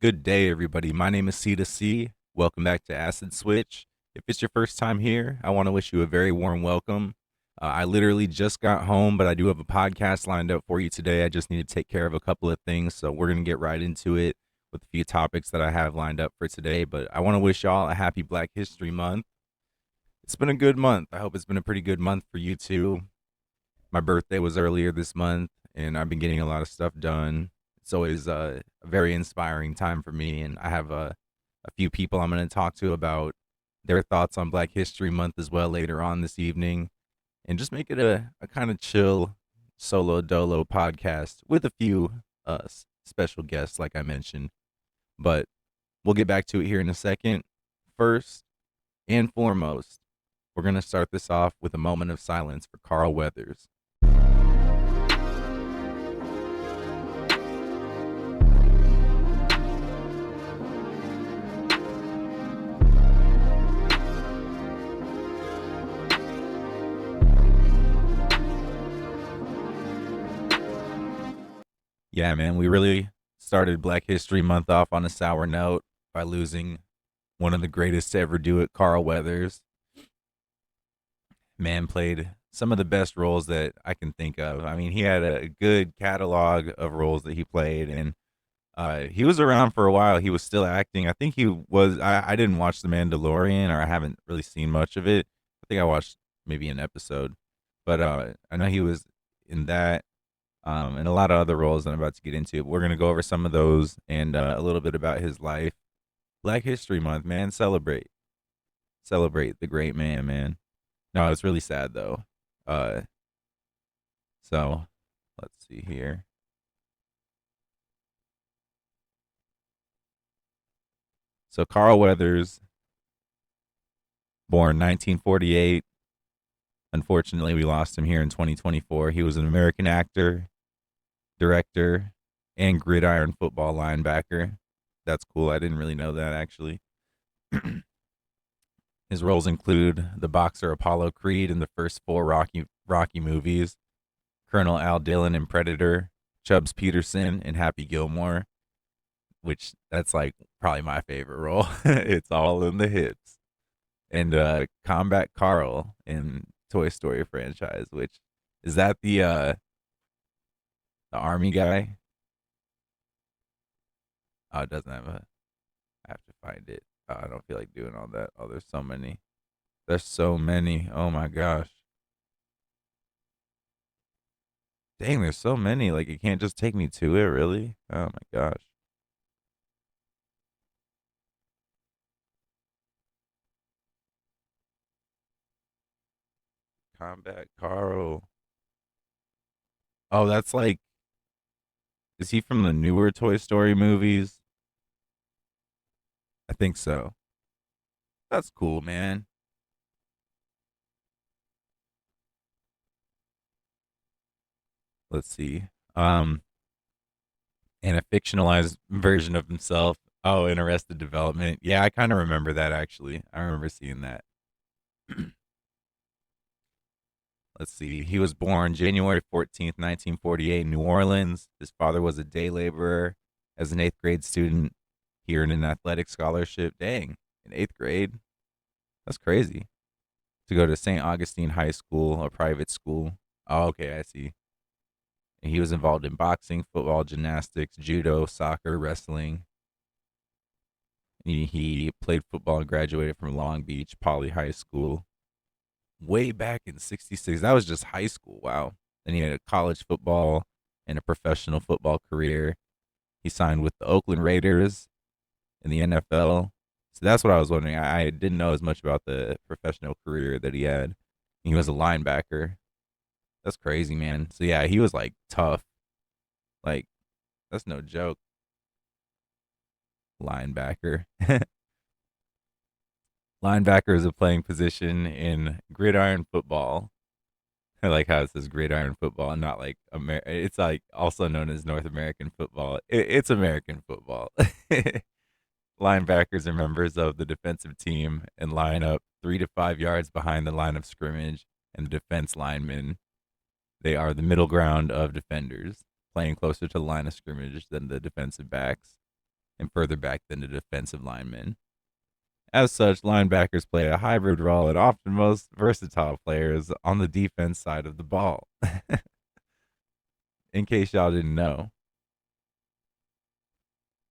Good day, everybody. My name is Ceda. Welcome back to Acid Switch. If it's your first time here, I want to wish you a very warm welcome. I literally just got home, but I do have a podcast lined up for you today. I just need to take care of a couple of things, so we're going to get right into it with a few topics that I have lined up for today. But I want to wish y'all a happy Black History Month. It's been a good month. I hope it's been a pretty good month for you too. My birthday was earlier this month, and I've been getting a lot of stuff done. It's always a very inspiring time for me, and I have a few people I'm going to talk to about their thoughts on Black History Month as well later on this evening, and just make it a kind of chill solo dolo podcast with a few special guests, like I mentioned. But we'll get back to it here in a second. First and foremost, we're going to start this off with a moment of silence for Carl Weathers. Yeah, man, we really started Black History Month off on a sour note by losing one of the greatest to ever do it, Carl Weathers. Man played some of the best roles that I can think of. I mean, he had a good catalog of roles that he played, and he was around for a while. He was still acting. I think he was. I didn't watch The Mandalorian, or I haven't really seen much of it. I think I watched maybe an episode, but I know he was in that and a lot of other roles that I'm about to get into. We're gonna go over some of those and a little bit about his life. Black History Month, man, celebrate the great man, man. No, it's really sad though. Uh, so let's see here. So Carl Weathers, born 1948. Unfortunately, we lost him here in 2024. He was an American actor, director, and gridiron football linebacker. That's cool. I didn't really know that actually. His roles include the boxer Apollo Creed in the first four Rocky movies, Colonel Al Dillon in Predator, Chubbs Peterson in Happy Gilmore, which that's like probably my favorite role. It's all in the hits. And Combat Carl in Toy Story franchise, which is that the army guy? Oh, it doesn't have a. I have to find it. I don't feel like doing all that. Oh, there's so many. There's so many. Oh my gosh. Dang, there's so many. Like it can't just take me to it, really. Oh my gosh. Combat Carl. Oh, that's like. Is he from the newer Toy Story movies? I think so. That's cool, man. Let's see. Um, and a fictionalized version of himself. Oh, in Arrested Development. Yeah, I kind of remember that actually. I remember seeing that. Let's see. He was born January 14th, 1948, in New Orleans. His father was a day laborer. As an eighth grade student, he earned an athletic scholarship. Dang, in eighth grade? That's crazy. To go to St. Augustine High School, a private school. Oh, okay, I see. And he was involved in boxing, football, gymnastics, judo, soccer, wrestling. He played football and graduated from Long Beach Poly High School way back in '66. That was just high school. Wow. Then he had a college football and a professional football career. He signed with the Oakland Raiders in the NFL. So that's what I was wondering. I didn't know as much about the professional career that he had. He was a linebacker. That's crazy, man. So yeah, he was like tough. Like that's no joke. Linebacker. Linebacker is a playing position in gridiron football. I like how it says gridiron football and not like it's like also known as North American football. It's American football. Linebackers are members of the defensive team and line up 3 to 5 yards behind the line of scrimmage and the defense linemen. They are the middle ground of defenders, playing closer to the line of scrimmage than the defensive backs. and further back than the defensive linemen. As such, linebackers play a hybrid role and often most versatile players on the defense side of the ball. In case y'all didn't know.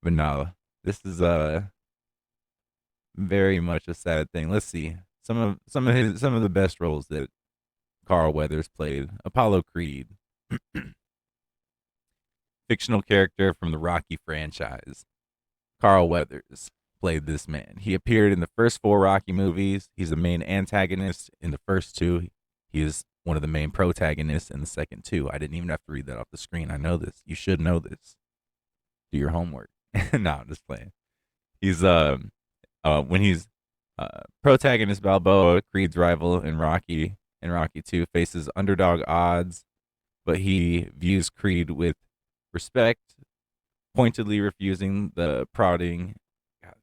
But no, this is very much a sad thing. Let's see. Some of the best roles that Carl Weathers played. Apollo Creed, fictional character from the Rocky franchise. Carl Weathers played this man. He appeared in the first four Rocky movies. He's the main antagonist in the first two. He is one of the main protagonists in the second two. I didn't even have to read that off the screen. I know this. You should know this. Do your homework. No, I'm just playing. He's when he's protagonist Balboa, Creed's rival in Rocky 2, faces underdog odds, but he views Creed with respect, pointedly refusing the prodding, God,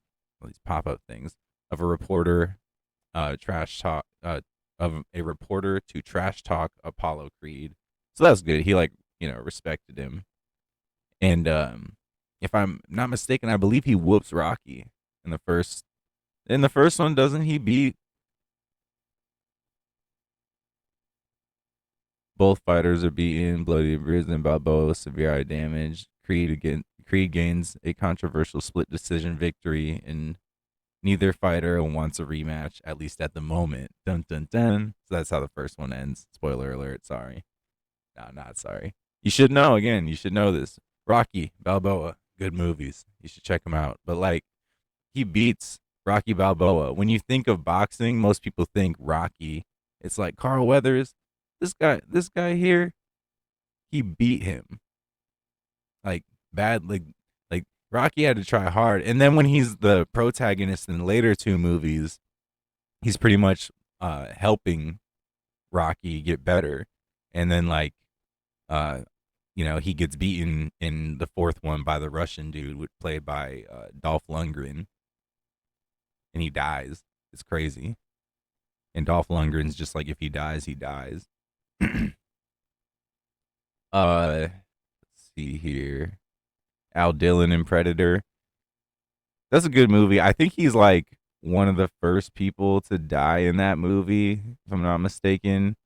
all these pop up things of a reporter, trash talk of a reporter to trash talk Apollo Creed. So that's good. He respected him, and if I'm not mistaken, I believe he whoops Rocky in the first. In the first one, doesn't he beat both fighters are beaten, bloody bruised, and Balboa severe eye damage. Creed gains a controversial split decision victory, and neither fighter wants a rematch, at least at the moment. Dun dun dun. So that's how the first one ends. Spoiler alert. Sorry. No, not sorry. You should know. Again, you should know this. Rocky Balboa, good movies. You should check them out. But he beats Rocky Balboa. When you think of boxing, most people think Rocky. It's like Carl Weathers. This guy here, he beat him. Like bad, like Rocky had to try hard. And then when he's the protagonist in the later two movies, he's pretty much helping Rocky get better. And then he gets beaten in the fourth one by the Russian dude, played by Dolph Lundgren, and he dies. It's crazy. And Dolph Lundgren's just like, if he dies, he dies. Let's see here. Al Dillon in Predator. That's a good movie. I think he's like one of the first people to die in that movie, if I'm not mistaken.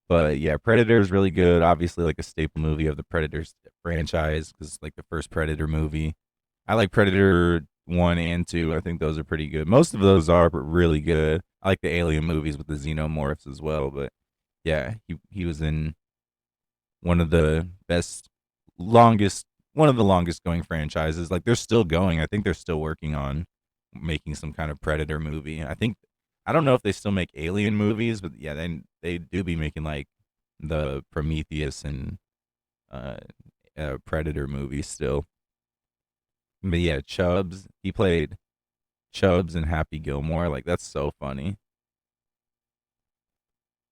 But yeah, Predator is really good. Obviously, like a staple movie of the Predators franchise, because like the first Predator movie. I like Predator 1 and 2. I think those are pretty good. Most of those are really good. I like the Alien movies with the xenomorphs as well. But yeah, he was in one of the longest going franchises. Like they're still going. I think they're still working on making some kind of Predator movie. I don't know if they still make Alien movies, but yeah, they do be making like the Prometheus and Predator movies still. But yeah, Chubbs, he played Chubbs and Happy Gilmore. Like that's so funny.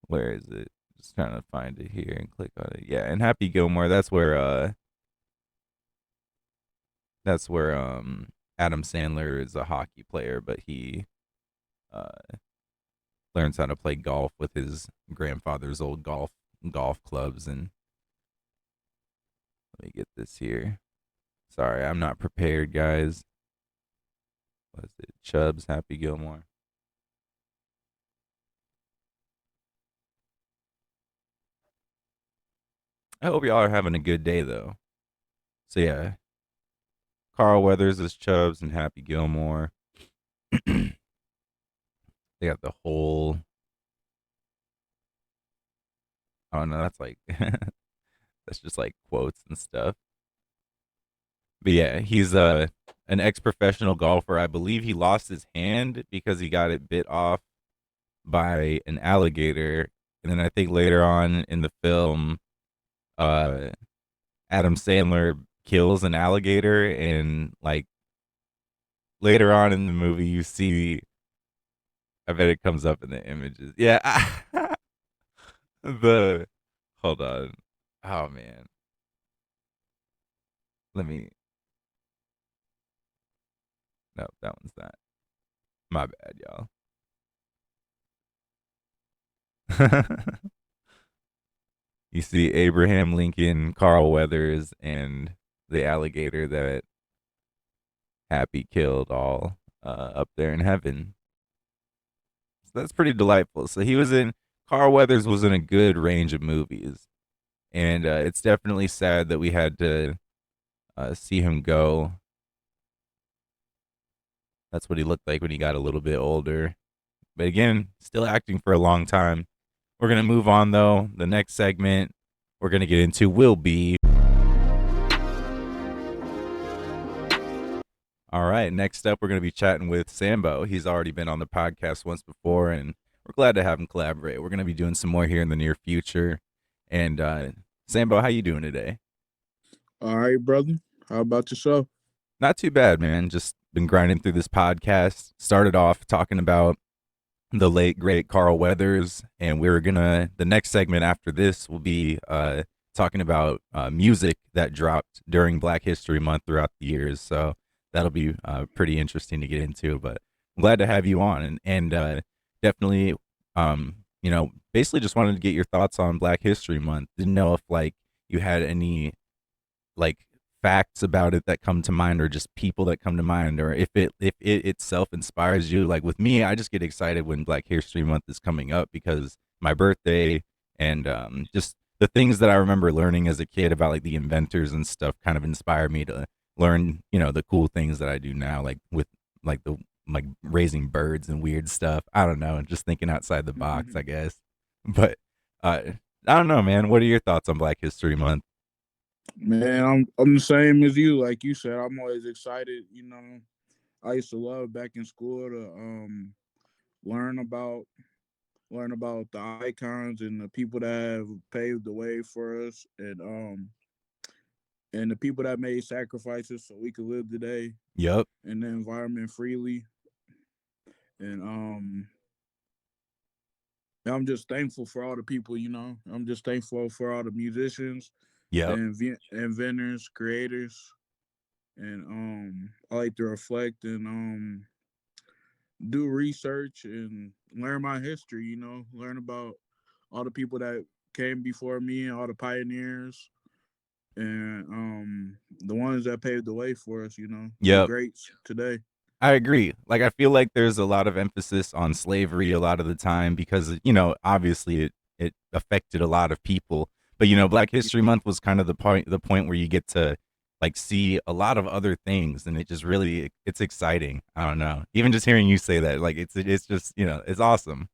Where is it? Just trying to find it here and click on it. Yeah, and Happy Gilmore, that's where Adam Sandler is a hockey player, but he uh learns how to play golf with his grandfather's old golf clubs. And let me get this here. Sorry, I'm not prepared, guys. What is it? Chubbs, Happy Gilmore. I hope y'all are having a good day though. So yeah, Carl Weathers is Chubbs and Happy Gilmore. They got the whole. Oh no, that's like that's just like quotes and stuff. But yeah, he's an ex professional golfer. I believe he lost his hand because he got it bit off by an alligator. And then I think later on in the film, uh, Adam Sandler kills an alligator, and like later on in the movie, you see. I bet it comes up in the images. Yeah, the hold on. Oh man, let me. No, that one's not. My bad, y'all. You see Abraham Lincoln, Carl Weathers, and the alligator that happy killed all up there in heaven. So that's pretty delightful. So he was in Carl Weathers was in a good range of movies, and it's definitely sad that we had to see him go. That's what he looked like when he got a little bit older. But again, still acting for a long time. We're gonna move on though. The next segment we're gonna get into will be all right. Next up, we're gonna be chatting with Sambo. He's already been on the podcast once before, and we're glad to have him collaborate. We're gonna be doing some more here in the near future. And Sambo, how you doing today? All right, brother. How about yourself? Not too bad, man. Just been grinding through this podcast. Started off talking about the late great Carl Weathers, and we're gonna the next segment after this will be talking about music that dropped during Black History Month throughout the years. So that'll be pretty interesting to get into. But I'm glad to have you on, and definitely, basically just wanted to get your thoughts on Black History Month. Didn't know if like you had any like facts about it that come to mind, or just people that come to mind, or if it itself inspires you. Like with me, I just get excited when Black History Month is coming up because my birthday, and just the things that I remember learning as a kid about like the inventors and stuff kind of inspire me to learn, the cool things that I do now, like with like the like raising birds and weird stuff. I don't know, just thinking outside the box, I guess. But I don't know, man. What are your thoughts on Black History Month? Man, I'm the same as you. Like you said, I'm always excited. I used to love back in school to learn about learn about the icons and the people that have paved the way for us, and the people that made sacrifices so we could live today Yep. in the environment freely. And I'm just thankful for all the people. I'm just thankful for all the musicians, the Yep. inventors, creators, and I like to reflect and do research and learn my history. Learn about all the people that came before me and all the pioneers and the ones that paved the way for us. The Yep. greats today. I agree. Like I feel like there's a lot of emphasis on slavery a lot of the time because obviously it affected a lot of people. But Black History Month was kind of the point where you get to like see a lot of other things, and it just really it's exciting. I don't know. Even just hearing you say that, like it's just it's awesome.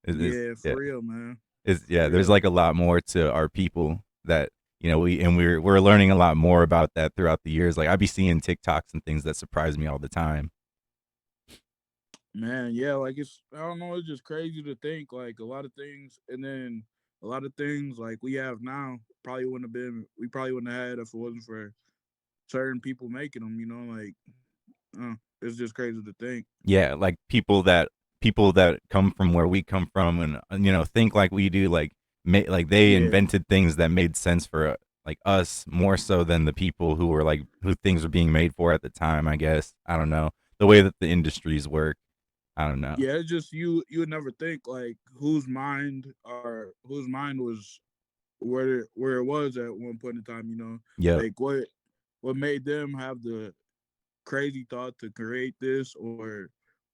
Yeah, Yeah. for real, man. Yeah, For there's real. like a lot more to our people that we're learning a lot more about that throughout the years. Like I be seeing TikToks and things that surprise me all the time. Man, yeah, like I don't know, it's just crazy to think like a lot of things, and then a lot of things like we have now we probably wouldn't have had if it wasn't for certain people making them. Like it's just crazy to think. Yeah, like people that come from where we come from, and think like we do, like like they Yeah, invented things that made sense for like us more so than the people who were like who things were being made for at the time. I guess I don't know the way that the industries work. I don't know. yeah, it's just you would never think like whose mind was where it was at one point in time. Yep. Like what made them have the crazy thought to create this or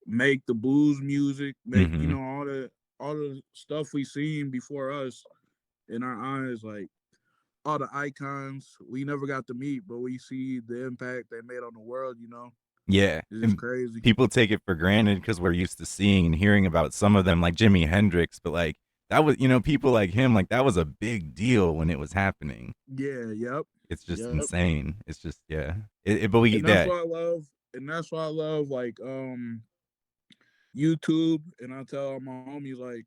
make the blues music, make Mm-hmm. all the stuff we seen before us in our eyes, like all the icons we never got to meet, but we see the impact they made on the world. Yeah, It's just and crazy. people take it for granted because we're used to seeing and hearing about some of them, like Jimi Hendrix. But like that was, people like him, like that was a big deal when it was happening. Yeah, yep, It's just yep. insane. It's just yeah. But we And that's that why I love, like YouTube, and I tell all my homies like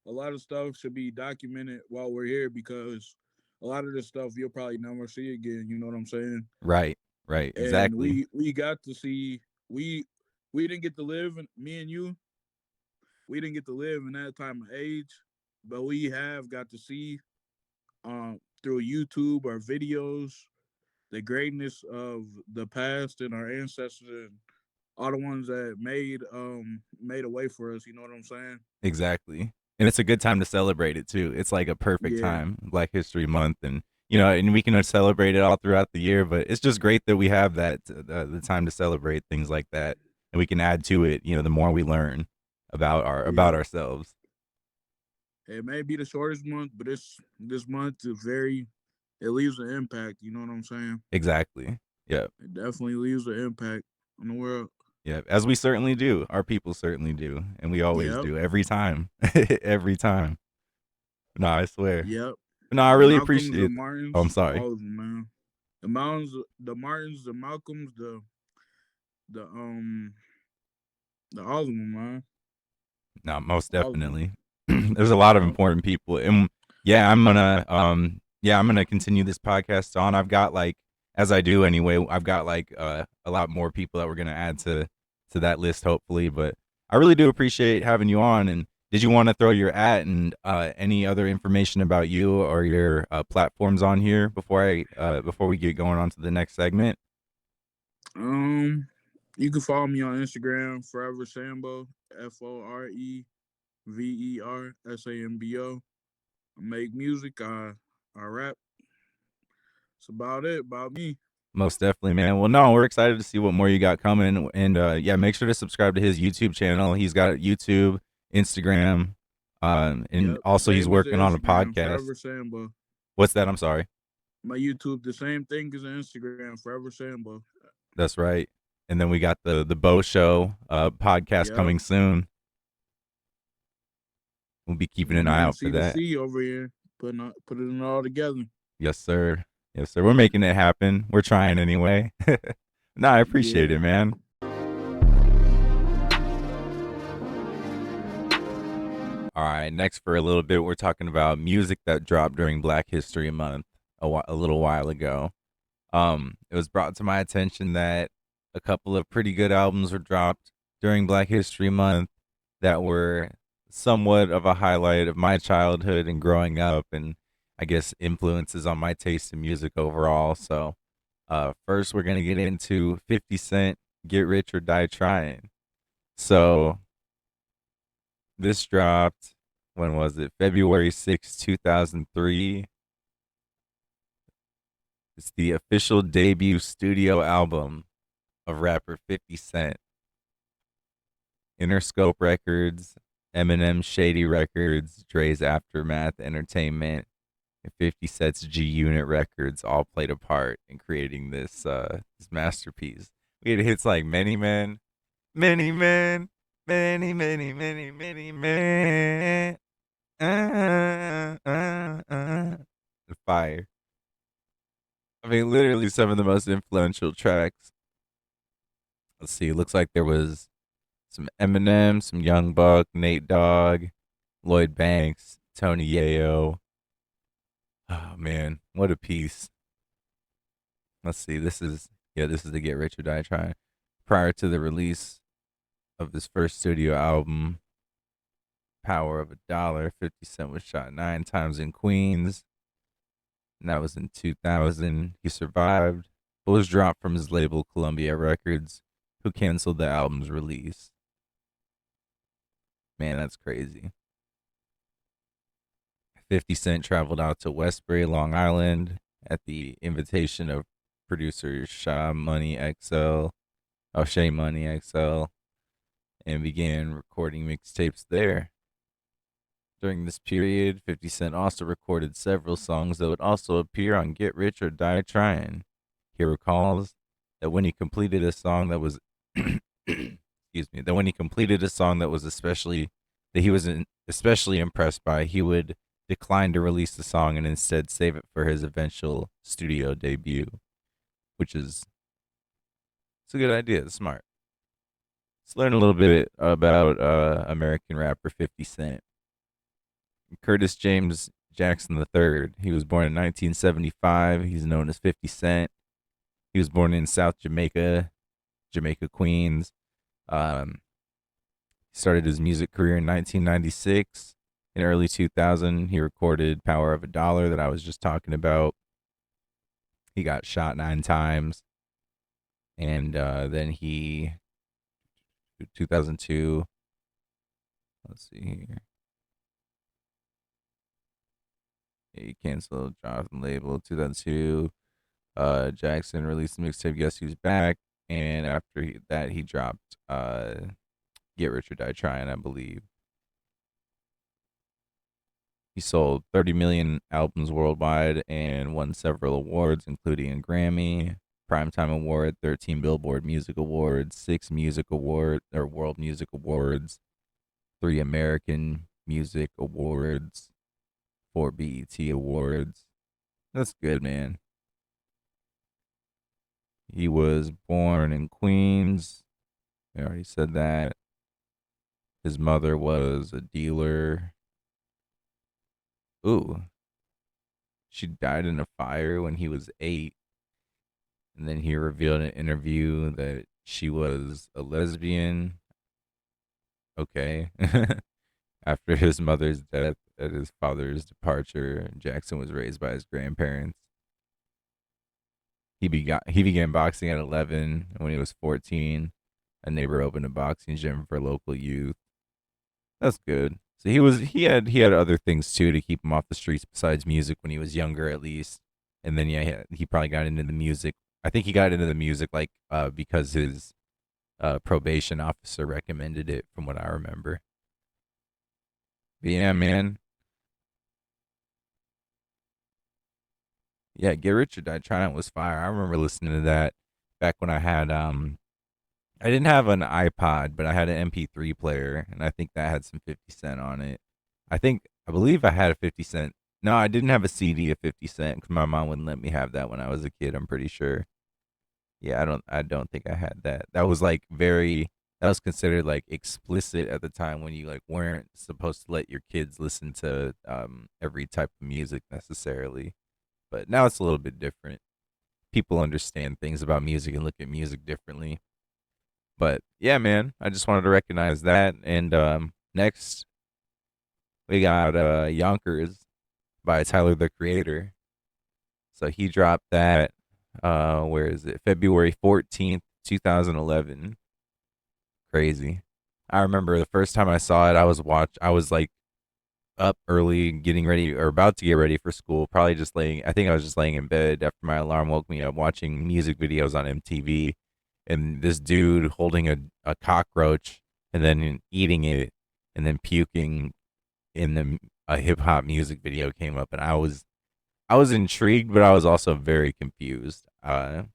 a lot of stuff should be documented while we're here because a lot of this stuff you'll probably never see again. You know what I'm saying? right, right, And exactly. we got to see we didn't get to live, me and you, we didn't get to live in that time of age, but we have got to see through YouTube or videos the greatness of the past and our ancestors and all the ones that made a way for us. You know what I'm saying? Exactly. And it's a good time to celebrate it too. It's like a perfect Yeah, time, Black History Month, and and we can celebrate it all throughout the year. But it's just great that we have the time to celebrate things like that, and we can add to it. The more we learn about Yep. ourselves. It may be the shortest month, but this month is very. It leaves an impact. You know what I'm saying? Exactly. Yeah. It definitely leaves an impact on the world. Yeah. As we certainly do. Our people certainly do, and we always Yep. do every time. Every time. No, I swear. Yep. No, I The really Malcolms, the appreciate. Oh, I'm Martins, sorry. all of them, man. The Mounds, the Martins, the Malcolms, the the all of them, man. No, most All of them. definitely. There's a lot of Yep. important people, and I'm gonna continue this podcast on. I've got like, as I do anyway, I've got like a lot more people that we're gonna add to that list, hopefully. But I really do appreciate having you on. And did you want to throw your at and any other information about you or your platforms on here before we get going on to the next segment? Um, you can follow me on Instagram, Forever Sambo, FOREVERSAMBO. I make music. I rap. It's about it. About me. Most definitely, man. Well, no, we're excited to see what more you got coming, and yeah, make sure to subscribe to his YouTube channel. He's got YouTube, Instagram, and Yep. also he's Same as the working on a Instagram, podcast. Forever Sambo. What's that? I'm sorry. My YouTube, the same thing as the Instagram, Forever Sambo. That's right. And then we got the Bo Show podcast Yep. coming soon. We'll be keeping My an eye man out for C to that. C over here putting it all together. Yes, sir. Yes, sir. We're making it happen. We're trying anyway. No, I appreciate Yeah. it, man. All right, next for a little bit, we're talking about music that dropped during Black History Month a little while ago. It was brought to my attention that a couple of pretty good albums were dropped during Black History Month that were somewhat of a highlight of my childhood and growing up, and I guess influences on my taste in music overall. So, first, we're gonna get into 50 Cent, "Get Rich or Die Trying." So, this dropped, when was it? February 6th, 2003. It's the official debut studio album of rapper 50 Cent. Interscope Records, Eminem Shady Records, Dre's Aftermath Entertainment, and 50 Cent's G Unit Records all played a part in creating this masterpiece. We had hits like Many Men, Many Men, Many, Many, Many, Many Men. The fire. I mean, literally some of the most influential tracks. Let's see. It looks like there was some Eminem, some Young Buck, Nate Dogg, Lloyd Banks, Tony Yayo. Oh man, what a piece. Let's see. This is the Get Rich or Die Trying. Prior to the release of his first studio album, Power of a Dollar, 50 Cent was shot 9 times in Queens. And that was in 2000. He survived, but was dropped from his label Columbia Records, who canceled the album's release. Man, that's crazy. 50 Cent traveled out to Westbury, Long Island at the invitation of producer Sha Money XL, Shay Money XL, and began recording mixtapes there. During this period, 50 Cent also recorded several songs that would also appear on Get Rich or Die Trying. He recalls that when he completed a song that was excuse me, that when he completed a song that was that he was especially impressed by, he would decline to release the song and instead save it for his eventual studio debut, which is it's a good idea. It's smart. Let's learn a little bit about American rapper 50 Cent. Curtis James Jackson III. He was born in 1975. He's known as 50 Cent. He was born in South Jamaica, Queens. He started his music career in 1996. In early 2000, he recorded Power of a Dollar that I was just talking about. He got shot 9 times. And then 2002, let's see here. He canceled, dropped from label 2002. Jackson released the mixtape Guess Who's Back, and after that he dropped Get Rich or Die Trying, I believe. He sold 30 million albums worldwide and won several awards, including a Grammy, Primetime Award, 13 Billboard Music Awards, 6 Music Award or World Music Awards, 3 American Music Awards, 4 BET Awards. That's good, man. He was born in Queens. I already said that. His mother was a dealer. Ooh, she died in a fire when he was 8. And then he revealed in an interview that she was a lesbian. Okay. After his mother's death and his father's departure, Jackson was raised by his grandparents. He began boxing at 11, and when he was 14, a neighbor opened a boxing gym for local youth. That's good. So he had other things too to keep him off the streets besides music when he was younger, at least. And then yeah, he probably got into the music. I think he got into the music like because his probation officer recommended it, from what I remember. But yeah, man. Yeah, Get Rich or Die Trying was fire. I remember listening to that back when I didn't have an iPod, but I had an MP3 player, and I think that had some 50 Cent on it. I believe I had a 50 Cent. No, I didn't have a CD of 50 Cent because my mom wouldn't let me have that when I was a kid. I'm pretty sure. Yeah, I don't think I had that. That was considered like explicit at the time when you like weren't supposed to let your kids listen to every type of music necessarily. But now it's a little bit different. People understand things about music and look at music differently. But yeah, man, I just wanted to recognize that. And next we got Yonkers by Tyler the Creator. So he dropped that where is it? February 14th, 2011. Crazy. I remember the first time I saw it, I was like up early, getting ready or about to get ready for school. Probably just laying. I think I was just laying in bed after my alarm woke me up, watching music videos on MTV, and this dude holding a cockroach and then eating it and then puking in a hip hop music video came up, and I was intrigued, but I was also very confused. But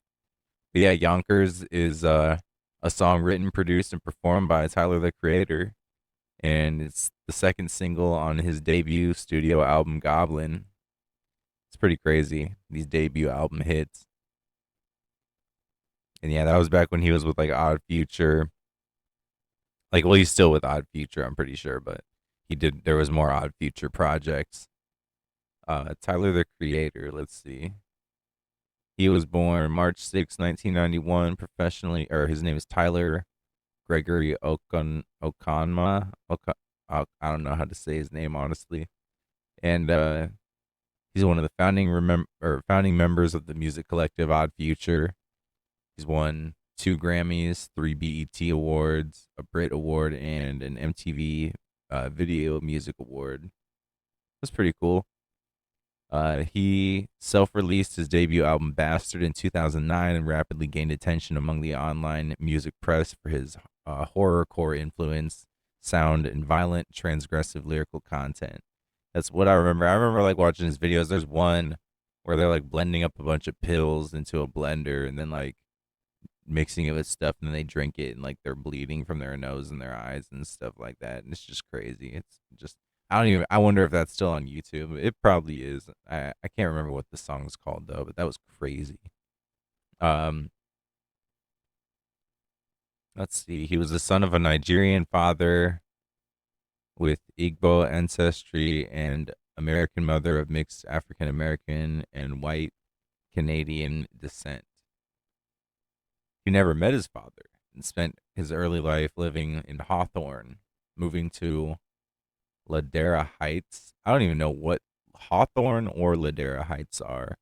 yeah, Yonkers is a song written, produced, and performed by Tyler the Creator, and it's the second single on his debut studio album Goblin. It's pretty crazy, these debut album hits. And yeah, that was back when he was with like Odd Future. Like, well, he's still with Odd Future, I'm pretty sure, but there was more Odd Future projects. Tyler the Creator, let's see. He was born March 6th, 1991, professionally, or his name is Tyler Gregory Okonma. I don't know how to say his name, honestly. And he's one of the founding members of the music collective Odd Future. He's won 2 Grammys, 3 BET Awards, a Brit Award, and an MTV Video Music Award. That's pretty cool. He self-released his debut album Bastard in 2009 and rapidly gained attention among the online music press for his horrorcore influence, sound, and violent, transgressive lyrical content. That's what I remember. I remember like watching his videos. There's one where they're like blending up a bunch of pills into a blender and then like mixing it with stuff, and then they drink it and like they're bleeding from their nose and their eyes and stuff like that. And it's just crazy. It's just I wonder if that's still on YouTube. It probably is. I can't remember what the song's called though, but that was crazy. Um let's see. He was the son of a Nigerian father with Igbo ancestry and American mother of mixed African American and white Canadian descent. He never met his father and spent his early life living in Hawthorne, moving to Ladera Heights. I don't even know what Hawthorne or Ladera Heights are.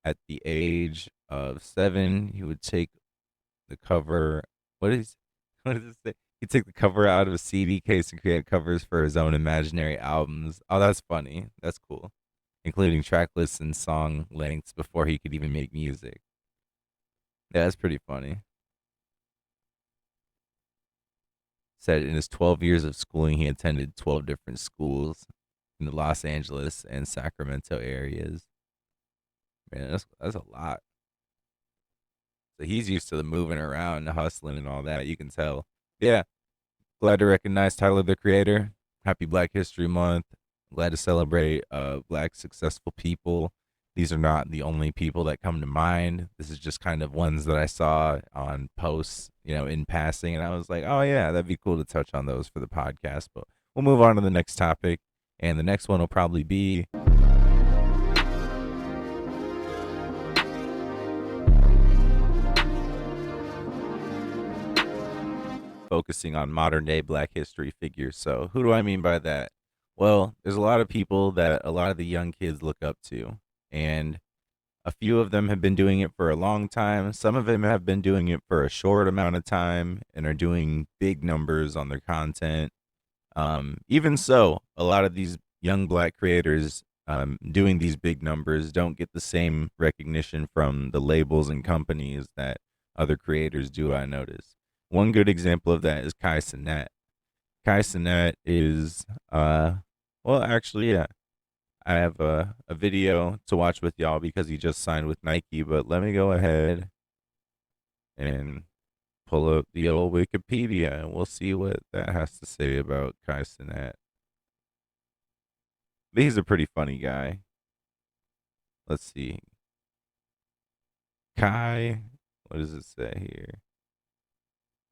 At the age of 7, he would take the cover. What is what does it say? He took the cover out of a CD case and created covers for his own imaginary albums. Oh, that's funny. That's cool. Including track lists and song lengths before he could even make music. Yeah, that's pretty funny. Said in his 12 years of schooling, he attended 12 different schools in the Los Angeles and Sacramento areas. Man, that's a lot. So he's used to the moving around, the hustling, and all that. You can tell. Yeah, glad to recognize Tyler the Creator. Happy Black History Month. Glad to celebrate Black successful people. These are not the only people that come to mind. This is just kind of ones that I saw on posts, in passing, and I was like, oh yeah, that'd be cool to touch on those for the podcast. But we'll move on to the next topic, and the next one will probably be focusing on modern day Black history figures. So, who do I mean by that? Well, there's a lot of people that a lot of the young kids look up to, and a few of them have been doing it for a long time. Some of them have been doing it for a short amount of time and are doing big numbers on their content. Even so, a lot of these young Black creators doing these big numbers don't get the same recognition from the labels and companies that other creators do, I notice. One good example of that is Kai Cenat. Kai Cenat is, well, actually, yeah. I have a video to watch with y'all because he just signed with Nike, but let me go ahead and pull up the old Wikipedia and we'll see what that has to say about Kai Cenat. But he's a pretty funny guy. Let's see. Kai, what does it say here?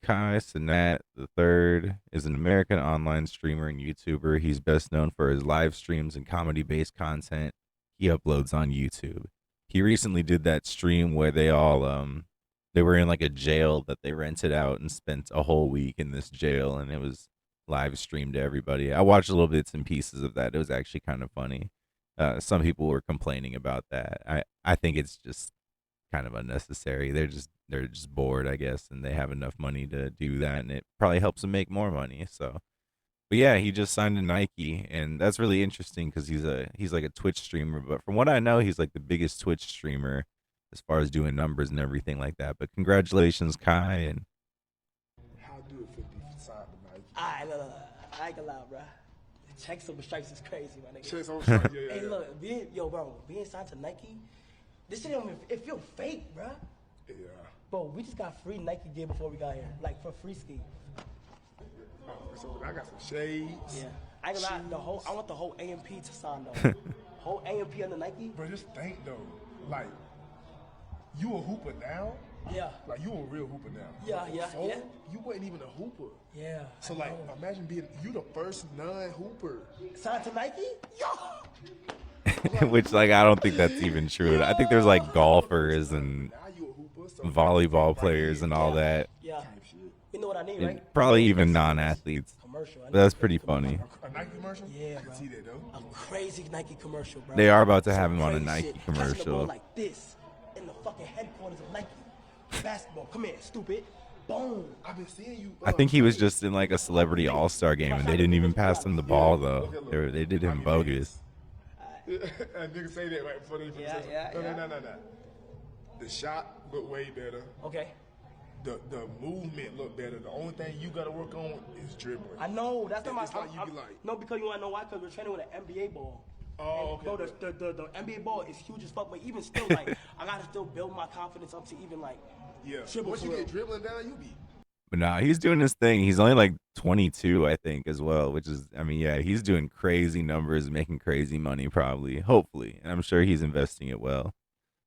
Kai Cenat III is an American online streamer and YouTuber. He's best known for his live streams and comedy-based content he uploads on YouTube. He recently did that stream where they were in like a jail that they rented out and spent a whole week in this jail, and it was live streamed to everybody. I watched little bits and pieces of that. It was actually kind of funny. Some people were complaining about that. I think it's just kind of unnecessary. They're just bored, I guess, and they have enough money to do that, and it probably helps them make more money. So, but yeah, he just signed to Nike, and that's really interesting because he's like a Twitch streamer. But from what I know, he's like the biggest Twitch streamer as far as doing numbers and everything like that. But congratulations, Kai, and How do it feel to be signed to Nike? I ain't gonna lie, bro. Checks over stripes is crazy, my nigga. Checks over stripes, yeah. Hey, look, being signed to Nike, this shit don't even, it feel fake, bro. Yeah. Bro, we just got free Nike gear before we got here, like for free ski. Oh, so I got some shades. Yeah. I ain't gonna lie, I want the whole AMP to sign though. Whole AMP under Nike? Bro, just think though, like, you a hooper now? Yeah. Like, you a real hooper now. Yeah, yeah, Before, yeah. You wasn't even a hooper. Yeah. So, like, imagine being, you the first non-hooper. Signed to Nike? which like I don't think that's even true. I think there's like golfers and Now you a hooper. So volleyball players and all that, Yeah. type shit. You know what I need, and right? probably even non-athletes. Commercial. But that's pretty funny. A Nike commercial? Yeah, I can bro. see that though. A crazy Nike commercial, bro. They are about to have him on a Crazy Nike shit. Catching the ball commercial. like this in the fucking headquarters of Nike. Basketball, come here, stupid. Boom. I've been seeing you. I think he was just in like a celebrity all-star game, and they didn't even pass him the ball though. They did him bogus. Niggas say that right before they Yeah, say yeah, something. yeah. No. The shot looked way better. Okay. The movement looked better. The only thing you gotta work on is dribbling. I know. That's not my. It's like you be like- no, because you wanna know why? Because we're training with an NBA ball. Oh, And, okay. Bro, the NBA ball is huge as fuck, but even still, like, I gotta still build my confidence up to even like. Yeah. Dribble Once you for get real. dribbling down, you be. But nah, he's doing his thing. He's only like 22, I think, as well. Which is, I mean, yeah, he's doing crazy numbers, making crazy money, probably, hopefully, and I'm sure he's investing it well.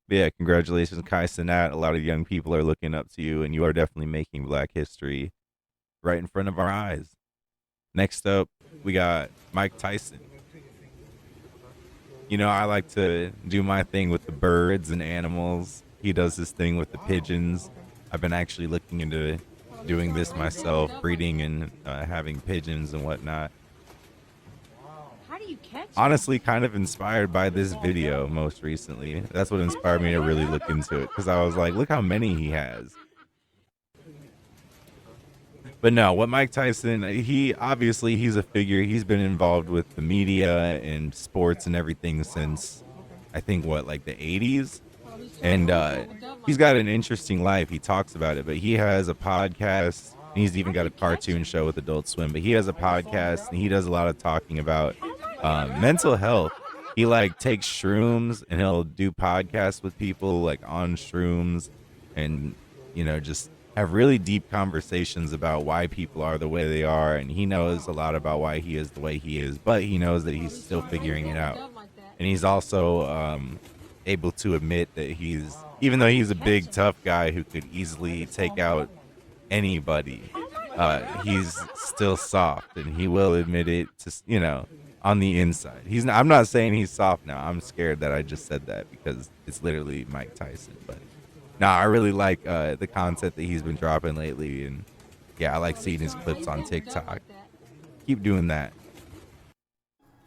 But yeah, congratulations, Kai Cenat. A lot of young people are looking up to you, and you are definitely making Black history right in front of our eyes. Next up, we got Mike Tyson. You know, I like to do my thing with the birds and animals. He does his thing with the pigeons. I've been actually looking into doing this myself, breeding and having pigeons and whatnot. How do you catch it? Honestly, kind of inspired by this video most recently. That's what inspired me to really look into it, because I was like, look how many he has. But no, what Mike Tyson, he obviously he's a figure. He's been involved with the media and sports and everything since I think what like the 80s. And he's got an interesting life. He talks about it, but he has a podcast. And he's even got a cartoon show with Adult Swim, but he has a podcast and he does a lot of talking about mental health. He like takes shrooms and he'll do podcasts with people like on shrooms and just have really deep conversations about why people are the way they are, and he knows a lot about why he is the way he is, but he knows that he's still figuring it out. And he's also able to admit that even though he's a big tough guy who could easily take out anybody, he's still soft, and he will admit it to on the inside. I'm not saying he's soft now. I'm scared that I just said that because it's literally Mike Tyson. But no, I really like the content that he's been dropping lately, and yeah, I like seeing his clips on TikTok. Keep doing that.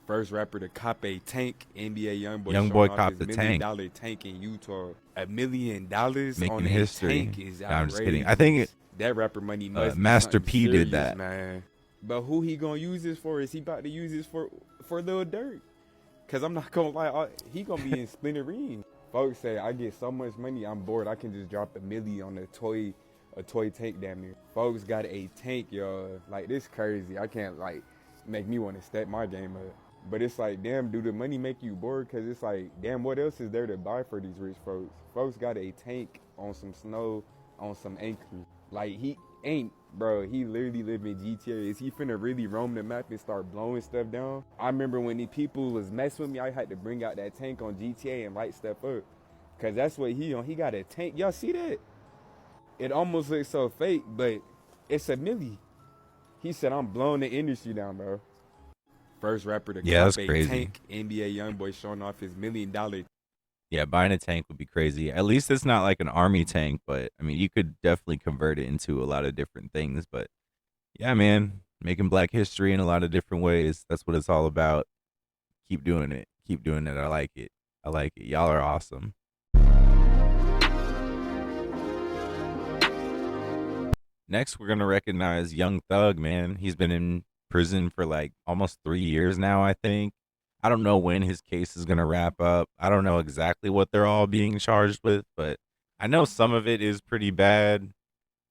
First rapper to cop a tank, NBA Young boy copped the $1 tank. million tank in Utah. $1 million Making on history. tank is No, outrageous. I'm just kidding. I think that rapper money must be Master something P did serious, that. man. But who he gonna use this for? Is he about to use this for Lil Durk? Cause I'm not gonna lie, he gonna be in Splinterine. Folks say I get so much money, I'm bored. I can just drop $1 million on a toy tank damn near. Folks got a tank, y'all. Like, this crazy. I can't like make me want to step my game up. But it's like, damn, do the money make you bored? Cause it's like, damn, what else is there to buy for these rich folks? Folks got a tank on some snow, on some anchor. Like, he ain't, bro, he literally live in GTA. Is he finna really roam the map and start blowing stuff down? I remember when the people was messing with me, I had to bring out that tank on GTA and light stuff up. Cause that's what he on. He got a tank. Y'all see that? It almost looks so fake, but it's $1 million. He said, I'm blowing the industry down, bro. First rapper to Yeah, that's cop a crazy. tank. NBA YoungBoy showing off his $1 million. Yeah, buying a tank would be crazy. At least it's not like an army tank, but I mean, you could definitely convert it into a lot of different things. But yeah, man, making Black history in a lot of different ways. That's what it's all about. Keep doing it. Keep doing it. I like it. I like it. Y'all are awesome. Next, we're going to recognize Young Thug, man. He's been in prison for like almost 3 years now, I think. I don't know when his case is going to wrap up. I don't know exactly what they're all being charged with, but I know some of it is pretty bad,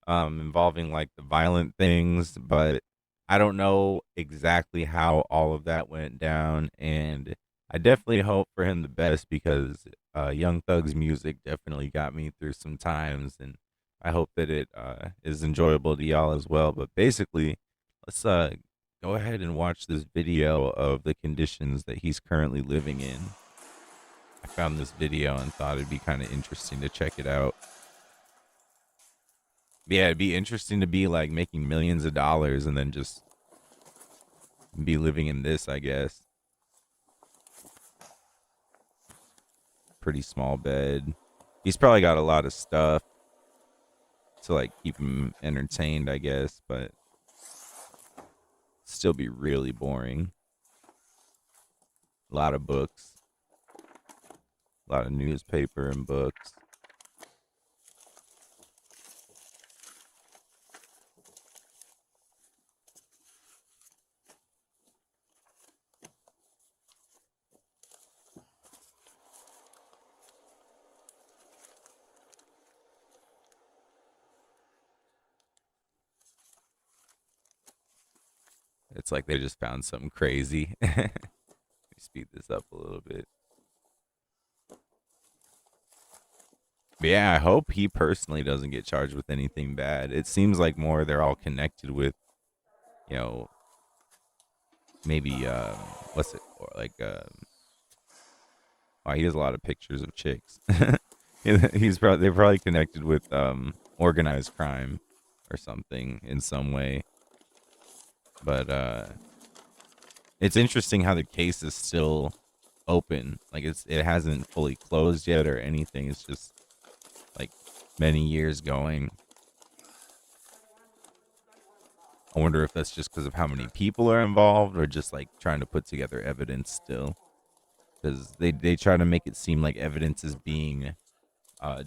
involving like the violent things, but I don't know exactly how all of that went down. And I definitely hope for him the best because Young Thug's music definitely got me through some times, and I hope that it is enjoyable to y'all as well. But basically, let's go ahead and watch this video of the conditions that he's currently living in. I found this video and thought it'd be kind of interesting to check it out. Yeah, it'd be interesting to be like making millions of dollars and then just be living in this, I guess. Pretty small bed. He's probably got a lot of stuff to like keep him entertained, I guess, but still be really boring. A lot of books. A lot of newspaper and books. It's like they just found something crazy. Let me speed this up a little bit. But yeah, I hope he personally doesn't get charged with anything bad. It seems like more they're all connected with, maybe what's it or like oh, he has a lot of pictures of chicks. They're probably connected with organized crime or something in some way. But it's interesting how the case is still open. Like it hasn't fully closed yet or anything. It's just like many years going. I wonder if that's just because of how many people are involved or just like trying to put together evidence still. Because they try to make it seem like evidence is being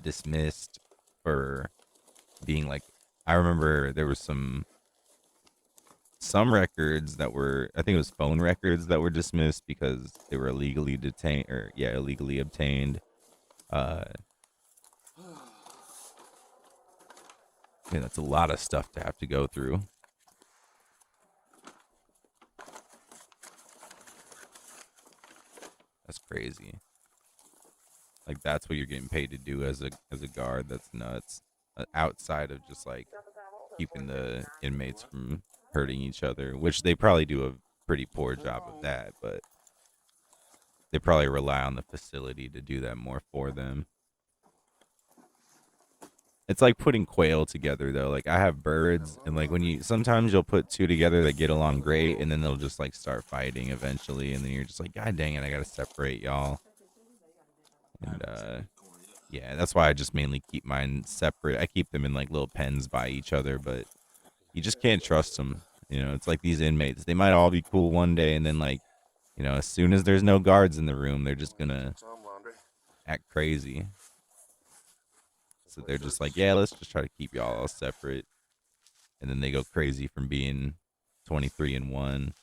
dismissed for being like, I remember there was some some records that were, I think it was phone records that were dismissed because they were illegally detained, or yeah, illegally obtained. Uh, yeah, that's a lot of stuff to have to go through. That's crazy. Like that's what you're getting paid to do as a guard. That's nuts. Outside of just like keeping the inmates from hurting each other, which they probably do a pretty poor job of that, but they probably rely on the facility to do that more for them. It's like putting quail together though. Like I have birds and like when you sometimes you'll put two together that get along great and then they'll just like start fighting eventually and then you're just like, God dang it, I gotta separate y'all. And yeah, that's why I just mainly keep mine separate. I keep them in like little pens by each other, but you just can't trust them. You know, it's like these inmates. They might all be cool one day and then like, you know, as soon as there's no guards in the room, they're just gonna act crazy. So they're just like, yeah, let's just try to keep y'all all separate. And then they go crazy from being 23 and 1,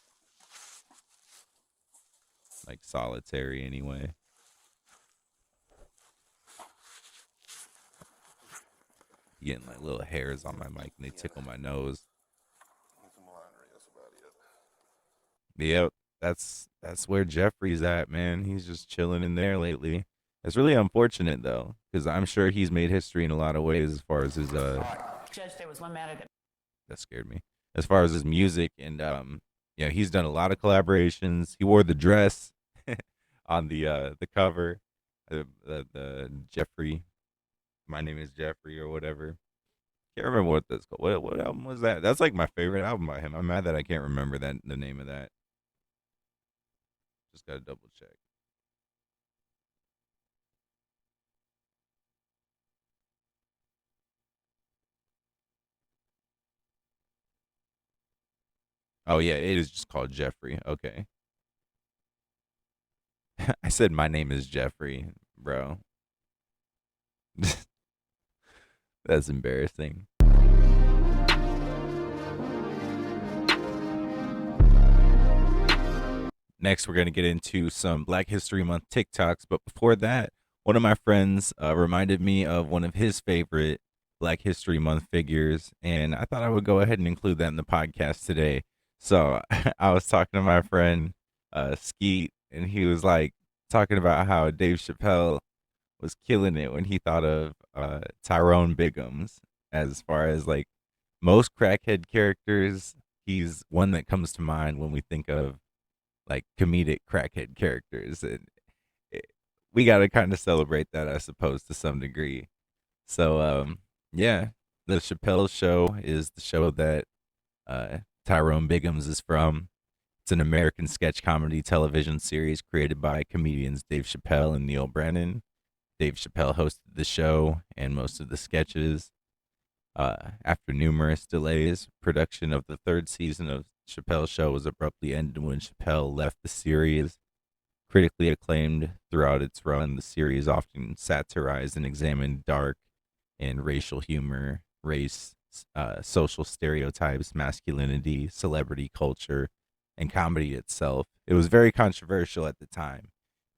like solitary anyway. Getting like little hairs on my mic and they tickle my nose. Yep, that's where Jeffrey's at, man. He's just chilling in there lately. It's really unfortunate though, because I'm sure he's made history in a lot of ways as far as his Judge, there was one matter that that scared me. As far as his music and yeah, he's done a lot of collaborations. He wore the dress on the cover, the Jeffrey. My name is Jeffrey or whatever. Can't remember what that's called. What album was that? That's like my favorite album by him. I'm mad that I can't remember the name of that. Just gotta double check. Oh yeah, it is just called Jeffrey. Okay. I said my name is Jeffrey, bro. That's embarrassing. Next, we're going to get into some Black History Month TikToks. But before that, one of my friends reminded me of one of his favorite Black History Month figures. And I thought I would go ahead and include that in the podcast today. So I was talking to my friend Skeet, and he was like talking about how Dave Chappelle was killing it when he thought of Tyrone Biggums as far as like most crackhead characters. He's one that comes to mind when we think of like comedic crackhead characters, and we got to kind of celebrate that, I suppose, to some degree. So, yeah, the Chappelle Show is the show that Tyrone Biggums is from. It's an American sketch comedy television series created by comedians Dave Chappelle and Neil Brennan. Dave Chappelle hosted the show and most of the sketches. After numerous delays, production of the third season of Chappelle's Show was abruptly ended when Chappelle left the series. Critically acclaimed throughout its run, the series often satirized and examined dark and racial humor, race, social stereotypes, masculinity, celebrity culture, and comedy itself. It was very controversial at the time.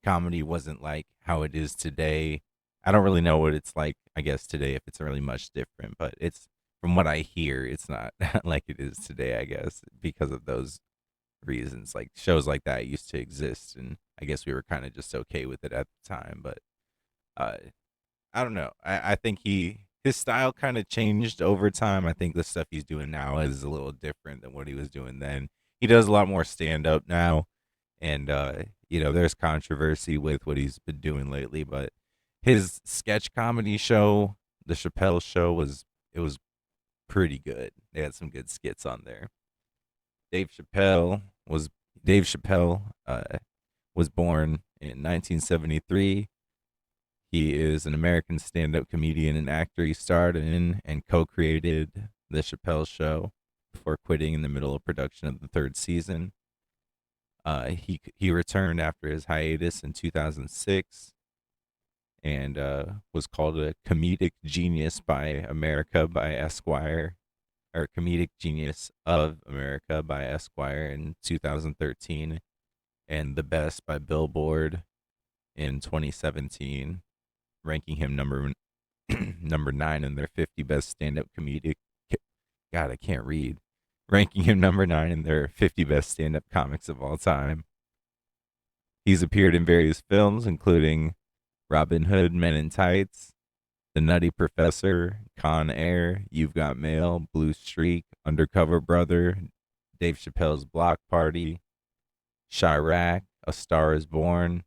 Comedy wasn't like how it is today. I don't really know what it's like, I guess, today, if it's really much different, but it's, from what I hear, it's not like it is today, I guess, because of those reasons. Like shows like that used to exist, and I guess we were kind of just okay with it at the time. But uh, I don't know. I think his style kind of changed over time. I think the stuff he's doing now is a little different than what he was doing then. He does a lot more stand up now, and you know, there's controversy with what he's been doing lately, but his sketch comedy show, the Chappelle Show, was pretty good. They had some good skits on there. Dave Chappelle was Dave Chappelle was born in 1973. He is an American stand-up comedian and actor. He starred in and co-created the Chappelle Show before quitting in the middle of production of the third season. He returned after his hiatus in 2006 and was called a comedic genius by America by Esquire. or Comedic Genius of America by Esquire in 2013, and The Best by Billboard in 2017, ranking him number 9 in their 50 best stand-up comedic. God, I can't read. Ranking him number 9 in their 50 best stand-up comics of all time. He's appeared in various films, including Robin Hood, Men in Tights, The Nutty Professor, Con Air, You've Got Mail, Blue Streak, Undercover Brother, Dave Chappelle's Block Party, Chirac, A Star is Born.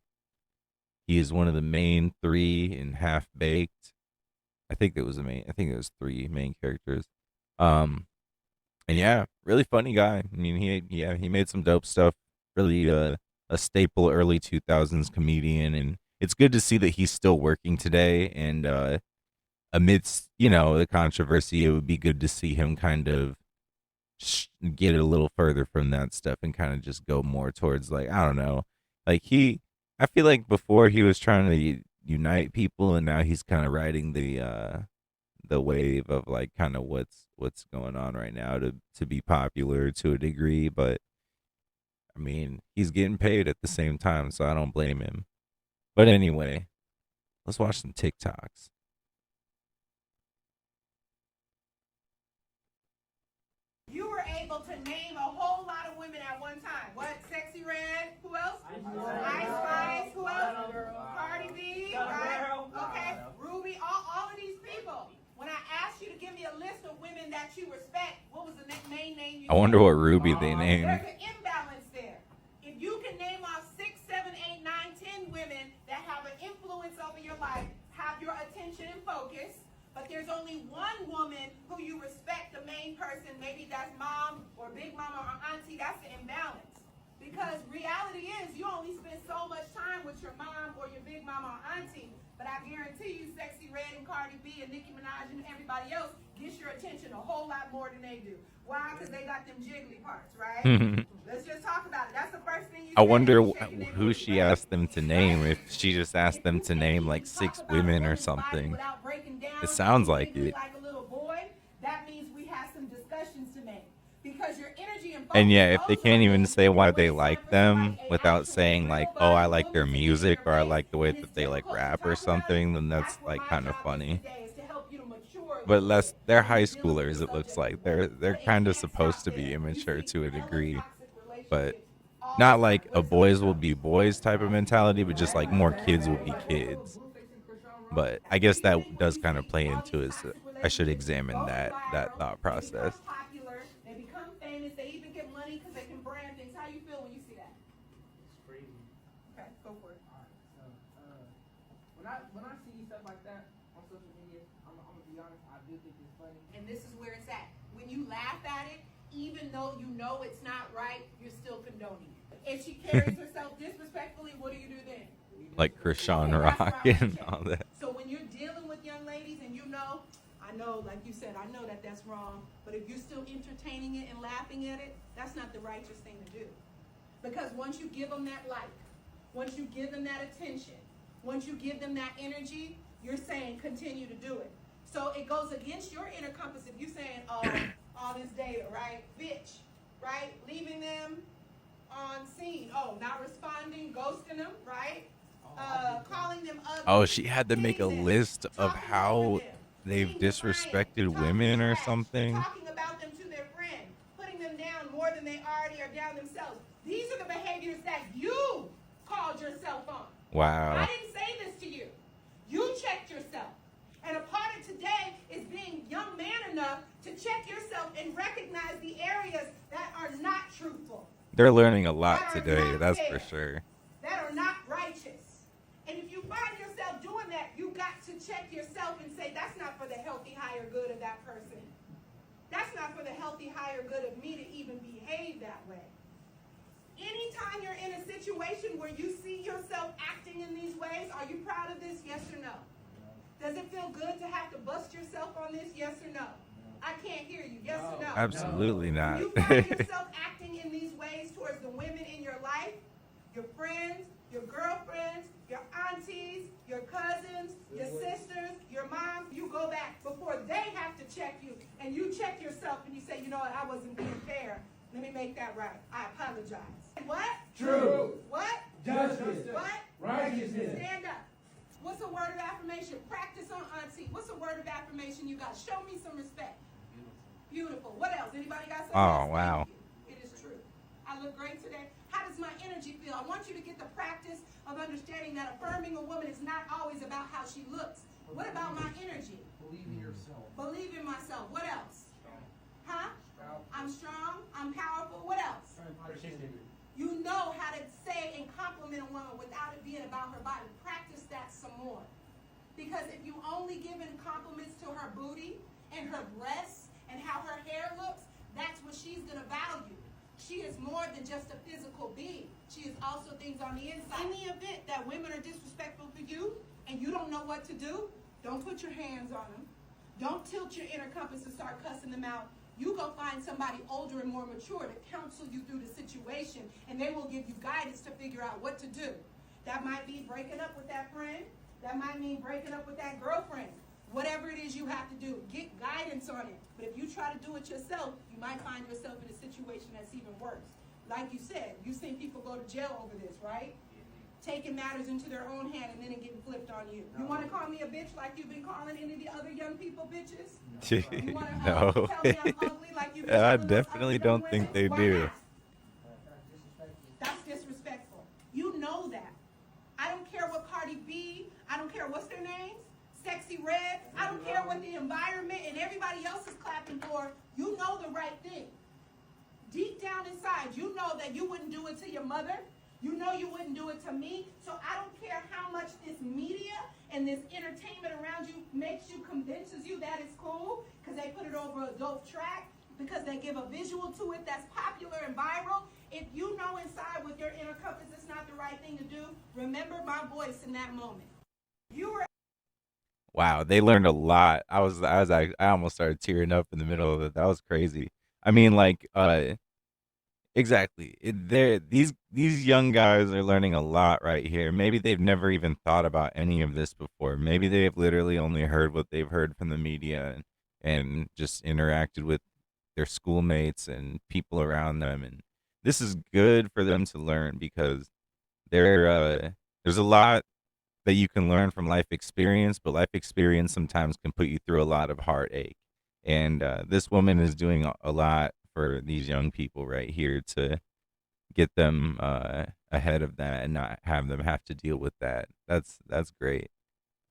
He is one of the main 3 in Half Baked. I think it was 3 main characters. And yeah, really funny guy. I mean, he made some dope stuff. Really a staple early 2000s comedian, and it's good to see that he's still working today. And amidst the controversy, it would be good to see him kind of get a little further from that stuff and kind of just go more towards, like, I don't know, like I feel like before he was trying to unite people, and now he's kind of riding the wave of like kind of what's going on right now to be popular to a degree. But I mean, he's getting paid at the same time, so I don't blame him. But anyway, let's watch some TikToks. You were able to name a whole lot of women at one time. What? Sexy Red? Who else? Ice Spice? Who else? Cardi B? Right? Okay. Ruby? All of these people. When I asked you to give me a list of women that you respect, what was the main name you I wonder what Ruby they named. There's an imbalance there. If you can name off 6, 7, 8, 9, 10 women that have an influence over your life, have your attention and focus, but there's only one woman who you respect, the main person, maybe that's mom or big mama or auntie, that's the imbalance. Because reality is you only spend so much time with your mom or your big mama or auntie, but I guarantee you Sexy Red and Cardi B and Nicki Minaj and everybody else gets your attention a whole lot more than they do. Why? Because they got them jiggly parts, right? Let's just talk about it. That's the first thing you I said. wonder who she asked them to name, if she just asked them to name like 6 women or something. It sounds like it. Like a little boy, that means we have some discussions to make. Because your energy and And yeah, if they can't even say why they like them without saying like, oh, I like their music or I like the way that they like rap or something, then that's like kind of funny. But they're high schoolers, it looks like. They're kind of supposed to be immature to a degree. But not like a boys will be boys type of mentality, but just like more kids will be kids. But I guess that does kind of play into it. So I should examine that thought process. They become famous. They even get money because they can brand things. How you feel when you see that? It's crazy. Okay, go for it. Alright, so when I see stuff like that on social media, I'm gonna be honest, I do think it's funny. And this is where it's at. When you laugh at it, even though you know it's not right, you're still condoning it. If she carries herself disrespectfully, what do you do then? Like Krishan Rock and all that. So when you're dealing with young ladies and I know, like you said, I know that that's wrong, but if you're still entertaining it and laughing at it, that's not the righteous thing to do. Because once you give them that like, once you give them that attention, once you give them that energy, you're saying continue to do it. So it goes against your inner compass if you're saying, oh, all this data, right? Bitch, right? Leaving them on scene. Oh, not responding, ghosting them, right? Calling them ugly. Oh, she had to make a list of how they've disrespected women or something. Talking about them to their friend, putting them down more than they already are down themselves. These are the behaviors that you called yourself on. Wow. I didn't say this to you. You checked yourself. And a part of today is being young man enough to check yourself and recognize the areas that are not truthful. They're learning a lot today, that's for sure. That are not righteous. And if you find yourself doing that, you got to check yourself and say, that's not for the healthy, higher good of that person. That's not for the healthy, higher good of me to even behave that way. Anytime you're in a situation where you see yourself acting in these ways, are you proud of this? Yes or no? Does it feel good to have to bust yourself on this? Yes or no? I can't hear you. Yes or no? Absolutely not. You find yourself acting in these ways towards the women in your life, your friends, your girlfriends, your aunties, your cousins, your sisters, your mom, you go back before they have to check you. And you check yourself and you say, you know what, I wasn't being fair. Let me make that right. I apologize. What? True. What? Justice. What? Righteousness. Stand up. What's a word of affirmation? Practice on auntie. What's a word of affirmation you got? Show me some respect. Beautiful. What else? Anybody got something Oh, else? wow. Thank you. It is true. I look great today. How does my energy feel? I want you to get the practice of understanding that affirming a woman is not always about how she looks. What about my energy? Believe in yourself. Believe in myself. What else? Huh? I'm strong. I'm powerful. What else? You know how to say and compliment a woman without it being about her body. Practice that some more. Because if you only giving compliments to her booty and her breasts and how her hair looks, that's what she's going to value. She is more than just a physical being. She is also things on the inside. In the event that women are disrespectful to you and you don't know what to do, don't put your hands on them. Don't tilt your inner compass and start cussing them out. You go find somebody older and more mature to counsel you through the situation, and they will give you guidance to figure out what to do. That might be breaking up with that friend. That might mean breaking up with that girlfriend. Whatever it is you have to do, get guidance on it. But if you try to do it yourself, you might find yourself in a situation that's even worse. Like you said, you've seen people go to jail over this, right? Taking matters into their own hand and then it getting flipped on you. You want to call me a bitch like you've been calling any of the other young people bitches? You want to No. tell me I'm ugly like you've been I telling those definitely other don't young think women? they Why do. not? That's disrespectful. You know that. I don't care what Cardi B, I don't care what's their names, Sexy Red, I don't care what the environment and everybody else is clapping for. You know the right thing. Deep down inside, you know that you wouldn't do it to your mother. You know you wouldn't do it to me. So I don't care how much this media and this entertainment around you convinces you that it's cool because they put it over a dope track, because they give a visual to it that's popular and viral. If you know inside with your inner compass it's not the right thing to do, remember my voice in that moment. You were Wow, they learned a lot. I almost started tearing up in the middle of it. That was crazy. I mean, like, exactly. These young guys are learning a lot right here. Maybe they've never even thought about any of this before. Maybe they've literally only heard what they've heard from the media and just interacted with their schoolmates and people around them. And this is good for them to learn because there's a lot that you can learn from life experience, but life experience sometimes can put you through a lot of heartache. And this woman is doing a lot for these young people right here to get them ahead of that and not have them have to deal with that. That's great.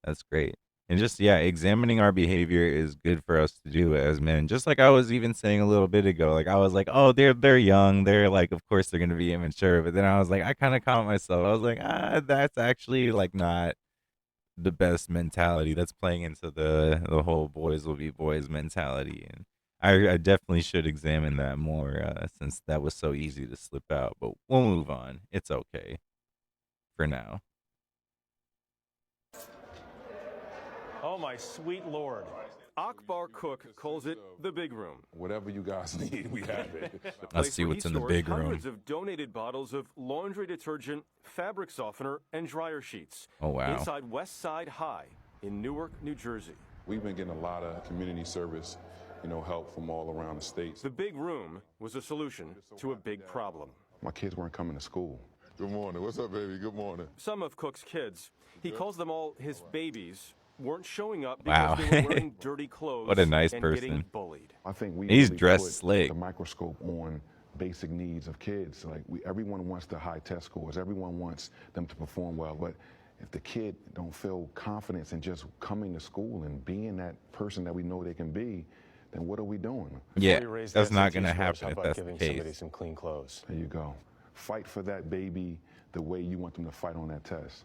That's great. And just examining our behavior is good for us to do as men. Just like I was even saying a little bit ago, like I was like, oh, they're young, they're like, of course they're gonna be immature. But then I was like, I kind of caught myself. I was like, that's actually like not the best mentality. That's playing into the whole boys will be boys mentality. And I definitely should examine that more since that was so easy to slip out. But we'll move on. It's okay for now. Oh, my sweet Lord. Akbar Cook calls it the big room. Whatever you guys need, we have it. Let's see what's in the big room. Hundreds of donated bottles of laundry detergent, fabric softener, and dryer sheets. Oh, wow. Inside West Side High in Newark, New Jersey. We've been getting a lot of community service, help from all around the states. The big room was a solution to a big problem. My kids weren't coming to school. Good morning. What's up, baby? Good morning. Some of Cook's kids, he calls them all his babies, weren't showing up Wow. because they were wearing dirty clothes What a nice and person. getting bullied. I think we He's really dressed put slick. the microscope on basic needs of kids. Like everyone wants the high test scores. Everyone wants them to perform well. But if the kid don't feel confidence in just coming to school and being that person that we know they can be, then what are we doing? Yeah, that's not going to happen if that's the case. Some clean clothes. There you go. Fight for that baby the way you want them to fight on that test.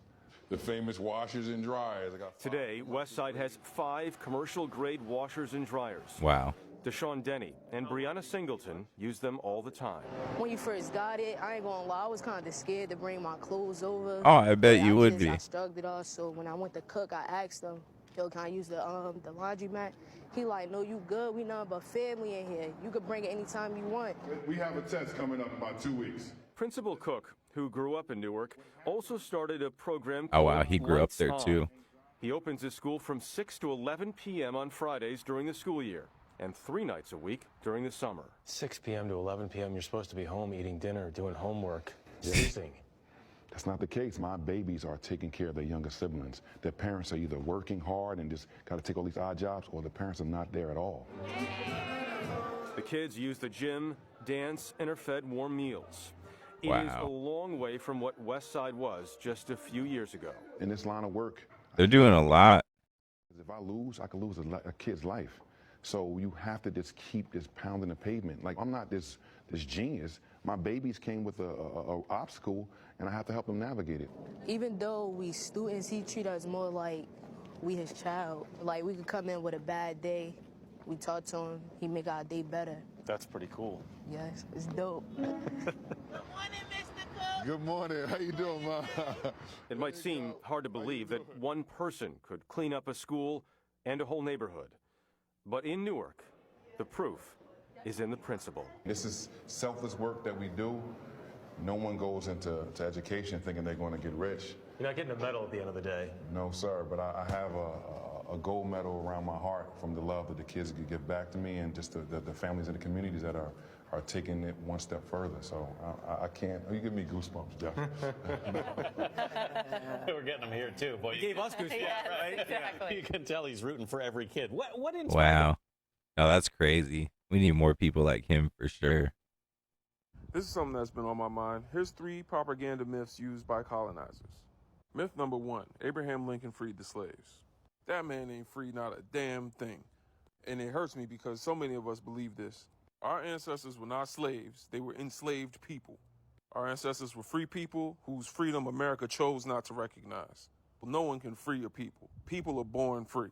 The famous washers and dryers. Today, Westside has 5 commercial-grade washers and dryers. Wow. Deshaun Denny and Brianna Singleton use them all the time. When you first got it, I ain't gonna lie, I was kind of scared to bring my clothes over. Oh, I bet But you would I be. shrugged it off, so when I went to cook, I asked him, yo, can I use the laundromat? He like, no, you good, we nothing but family in here. You could bring it anytime you want. We have a test coming up in about 2 weeks. Principal Cook who grew up in Newark, also started a program Oh called wow, he grew up Lights there On. too. He opens his school from 6 to 11 p.m. on Fridays during the school year and 3 nights a week during the summer. 6 p.m. to 11 p.m. You're supposed to be home eating dinner, doing homework, sleeping. That's not the case. My babies are taking care of their younger siblings. Their parents are either working hard and just got to take all these odd jobs, or the parents are not there at all. The kids use the gym, dance, and are fed warm meals. It is a Wow. long way from what West Side was just a few years ago. In this line of work, They're doing a lot. if I lose, I could lose a kid's life. So you have to just keep this pounding the pavement. Like, I'm not this genius. My babies came with a obstacle, and I have to help them navigate it. Even though we students, he treat us more like we his child. Like, we could come in with a bad day, we talk to him, he make our day better. That's pretty cool. Yes, it's dope. Good morning. How you doing, Ma? It might seem hard to believe that one person could clean up a school and a whole neighborhood. But in Newark, the proof is in the principal. This is selfless work that we do. No one goes into education thinking they're going to get rich. You're not getting a medal at the end of the day. No, sir, but I have a gold medal around my heart from the love that the kids could give back to me, and just the families and the communities that are taking it one step further. So I can't. You give me goosebumps, Jeff. We're getting them here too. Boy, you gave us goosebumps, Yes, right? exactly. You can tell he's rooting for every kid. What inspired Wow. No, that's crazy. We need more people like him for sure. This is something that's been on my mind. Here's 3 propaganda myths used by colonizers. Myth number 1, Abraham Lincoln freed the slaves. That man ain't free not a damn thing. And it hurts me because so many of us believe this. Our ancestors were not slaves, they were enslaved people. Our ancestors were free people whose freedom America chose not to recognize. Well, no one can free a people. People are born free.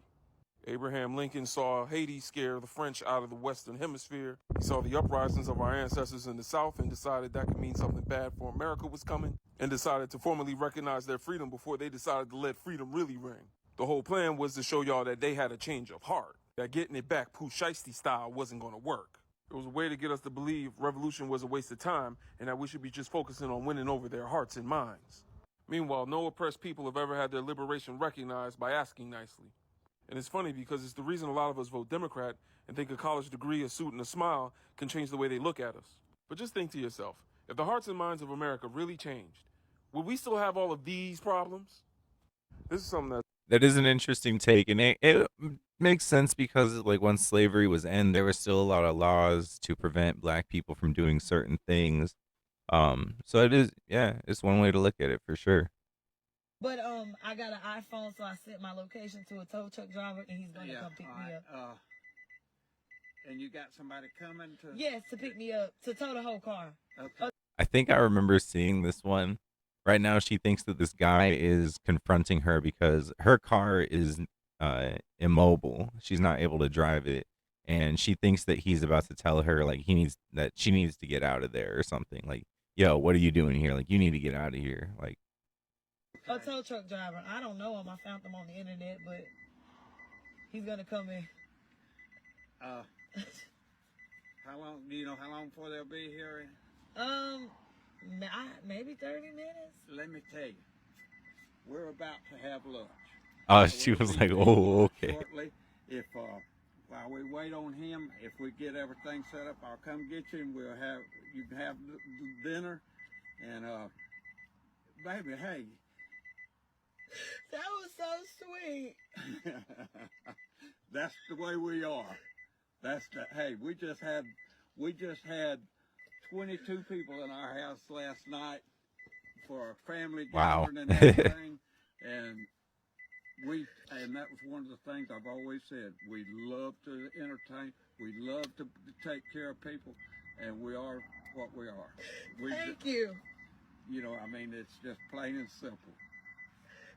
Abraham Lincoln saw Haiti scare the French out of the Western Hemisphere. He saw the uprisings of our ancestors in the South and decided that could mean something bad for America was coming, and decided to formally recognize their freedom before they decided to let freedom really ring. The whole plan was to show y'all that they had a change of heart, that getting it back Pooh Shiesty style wasn't going to work. It was a way to get us to believe revolution was a waste of time and that we should be just focusing on winning over their hearts and minds. Meanwhile, no oppressed people have ever had their liberation recognized by asking nicely. And it's funny because it's the reason a lot of us vote Democrat and think a college degree, a suit, and a smile can change the way they look at us. But just think to yourself, if the hearts and minds of America really changed, would we still have all of these problems? This is something That is an interesting take, and it makes sense because like once slavery was ended, there were still a lot of laws to prevent black people from doing certain things. So it is, yeah, it's one way to look at it for sure. But I got an iPhone, so I sent my location to a tow truck driver, and he's gonna come pick me up. And you got somebody coming to? Yes, to pick me up, to tow the whole car. Okay. I think I remember seeing this one. Right now, she thinks that this guy is confronting her because her car is immobile. She's not able to drive it, and she thinks that he's about to tell her like she needs to get out of there or something. Like, yo, what are you doing here? Like, you need to get out of here. Like, A tow truck driver. I don't know him. I found him on the internet, but he's gonna come in. How long? Do you know how long before they'll be here? Maybe 30 minutes. Let me tell you, we're about to have lunch. oh, she was like, oh, okay. Shortly, if while we wait on him, if we get everything set up, I'll come get you, and you can have dinner. And baby, hey. That was so sweet. That's the way we are. Hey, we just had 22 people in our house last night for a family Wow. gathering and everything. and that was one of the things I've always said. We love to entertain. We love to take care of people, and we are what we are. Thank you. You know, I mean, it's just plain and simple.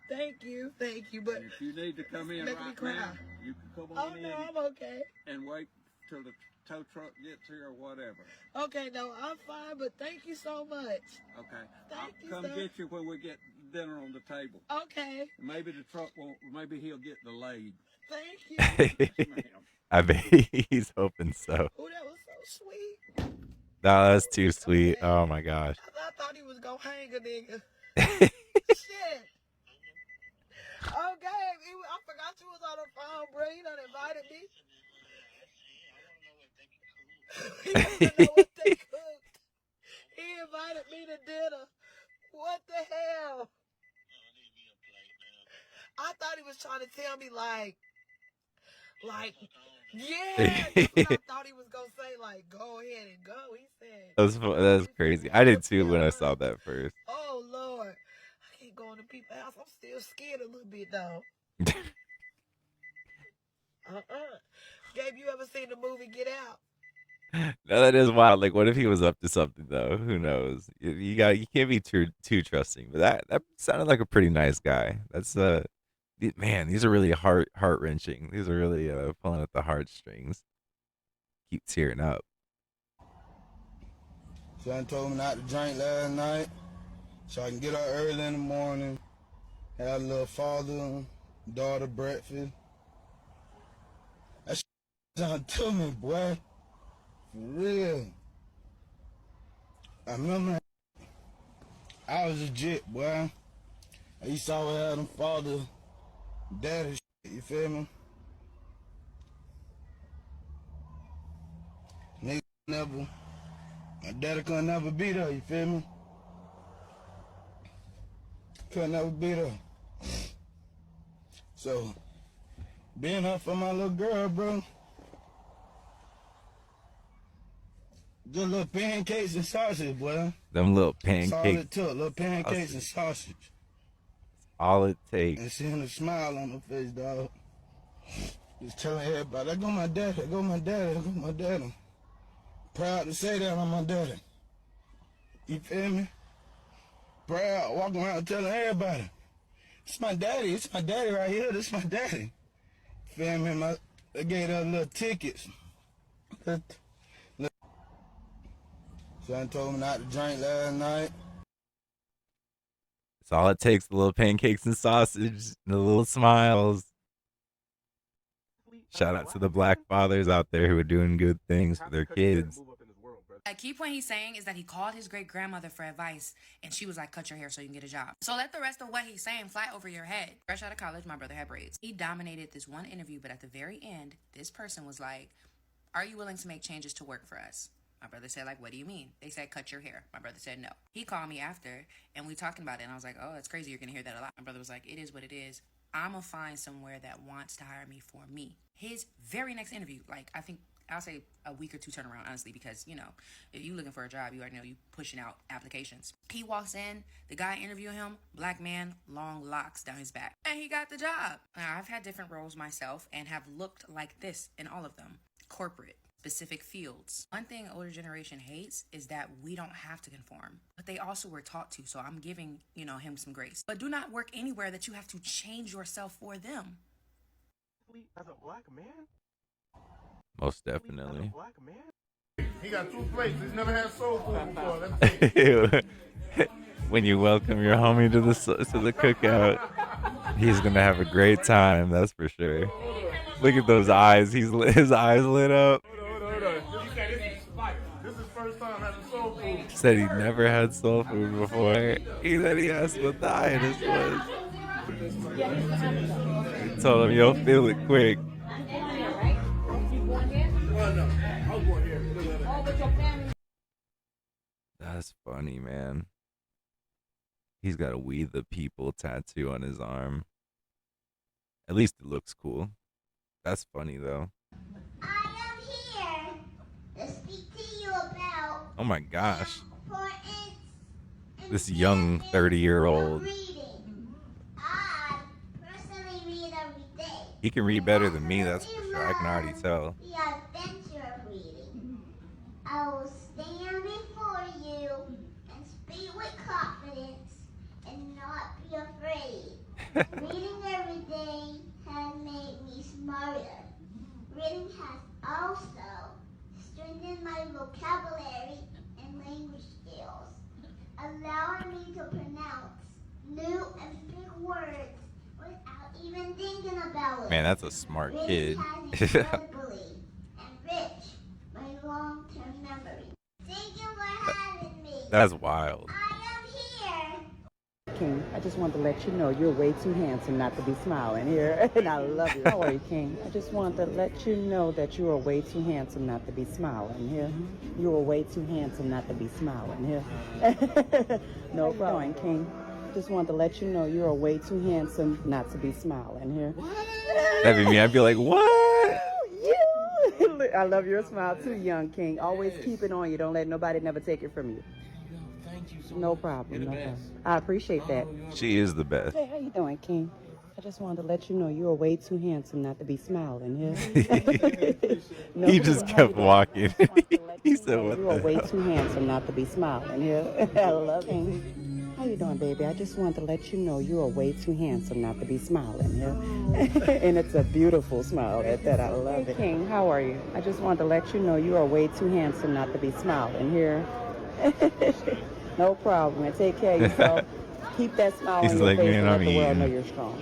Thank you. But and if you need to come in right now, you can come on in. Oh, no, I'm okay. And wait till the tow truck gets here or whatever. Okay, no, I'm fine, but thank you so much. Okay. Thank you, come sir. get you when we get dinner on the table. Okay. Maybe the truck won't, maybe he'll get delayed. Thank you. Yes, ma'am. I bet he's hoping so. Oh, that was so sweet. No, that's too sweet. Oh my gosh. I thought he was gonna hang a nigga. Shit. Okay, I forgot you was on the phone, bro. You done invited me. He wanna know what they cooked. He invited me to dinner. What the hell? I thought he was trying to tell me like, yeah, that's what I thought he was gonna say. Like, go ahead and go. He said. That's crazy. I did too when I saw that first. Oh Lord, I can't go in the people's house. I'm still scared a little bit though. Gabe, you ever seen the movie Get Out? No, that is wild. Like, what if he was up to something though? Who knows? You can't be too trusting. But that sounded like a pretty nice guy. That's man, these are really heart wrenching. These are really pulling at the heartstrings. Keep tearing up. Son told me not to drink last night, so I can get up early in the morning, have a little father-daughter breakfast. That son told me, boy, for real. I remember I was legit, boy. I used to always have them father, daddy shit, you feel me? Nigga never, my daddy couldn't never be there, you feel me? Couldn't never be there. So, being up for my little girl, bro, just little pancakes and sausage, boy. Them little That's all pancakes. it took, little pancakes and sausage. All it takes. And seeing a smile on her face, dog. Just telling everybody, I go my daddy, I go my daddy, I go my daddy. Proud to say that I'm my daddy. You feel me? Proud, walking around telling everybody, it's my daddy right here, this my daddy. Feel me? They gave her little tickets. Son told me not to drink last night. It's all it takes, the little pancakes and sausage, the little smiles. Shout out to the black fathers out there who are doing good things for their kids. A key point he's saying is that he called his great grandmother for advice, and she was like, cut your hair so you can get a job. So let the rest of what he's saying fly over your head. Fresh out of college, my brother had braids. He dominated this one interview, but at the very end, this person was like, are you willing to make changes to work for us? My brother said, like, what do you mean? They said, cut your hair. My brother said, no. He called me after, and we talking about it, and I was like, oh, that's crazy. You're going to hear that a lot. My brother was like, it is what it is. I'm going to find somewhere that wants to hire me for me. His very next interview, like, I think I'll say a week or two turnaround, honestly, because, you know, if you looking for a job, you already know you pushing out applications. He walks in, the guy interviewing him, black man, long locks down his back, and he got the job. Now, I've had different roles myself and have looked like this in all of them. Corporate, specific fields. One thing older generation hates is that we don't have to conform, but they also were taught to, so I'm giving, you know, him some grace. But do not work anywhere that you have to change yourself for them. As a black man? Most definitely. He got 2 plates. He's never had soul food before. When you welcome your homie to the cookout, he's gonna have a great time. That's for sure. Look at those eyes. His eyes lit up. This is first time having soul food. Said he never had soul food before. He said he asked what the highness was. He told him you'll feel it quick. That's funny, man. He's got a "We the People" tattoo on his arm. At least it looks cool. That's funny, though. I am here to speak to you about. Oh my gosh. This young 30-year-old. I personally read every day. He can read better than me, that's for sure. I can already tell. The adventure of reading. I will stand before you and speak with confidence and not be afraid. Reading every day has made me smarter. Reading has also strengthened my vocabulary and language skills, allowing me to pronounce new and big words without even thinking about it. Man, that's a smart kid. Has incredibly enriched my long-term memory. Thank you for having me. That's wild. I am King, I just wanted to let you know you're way too handsome not to be smiling here, and I love you. How are you, King? I just wanted to let you know that you are way too handsome not to be smiling here. You are way too handsome not to be smiling here. No problem, King. I just wanted to let you know you are way too handsome not to be smiling here. That'd be me. I'd be like, what? You. I love your smile too, young King. Always keep it on you. Don't let nobody never take it from you. Thank you so No much. problem. You're the No problem. best. I appreciate that. She is the best. Hey, how you doing, King? I just wanted to let you know you are way too handsome not to be smiling here. No, He just kept walking. He said, what you are the way hell? too handsome not to be smiling here. I love you. How you doing, baby? I just wanted to let you know you are way too handsome not to be smiling here. And it's a beautiful smile at that. I love it. King, how are you? I just wanted to let you know you are way too handsome not to be smiling here. No problem. And take care of yourself. Keep that smile He's on your like, face man, and let I'm the world know eating. you're strong.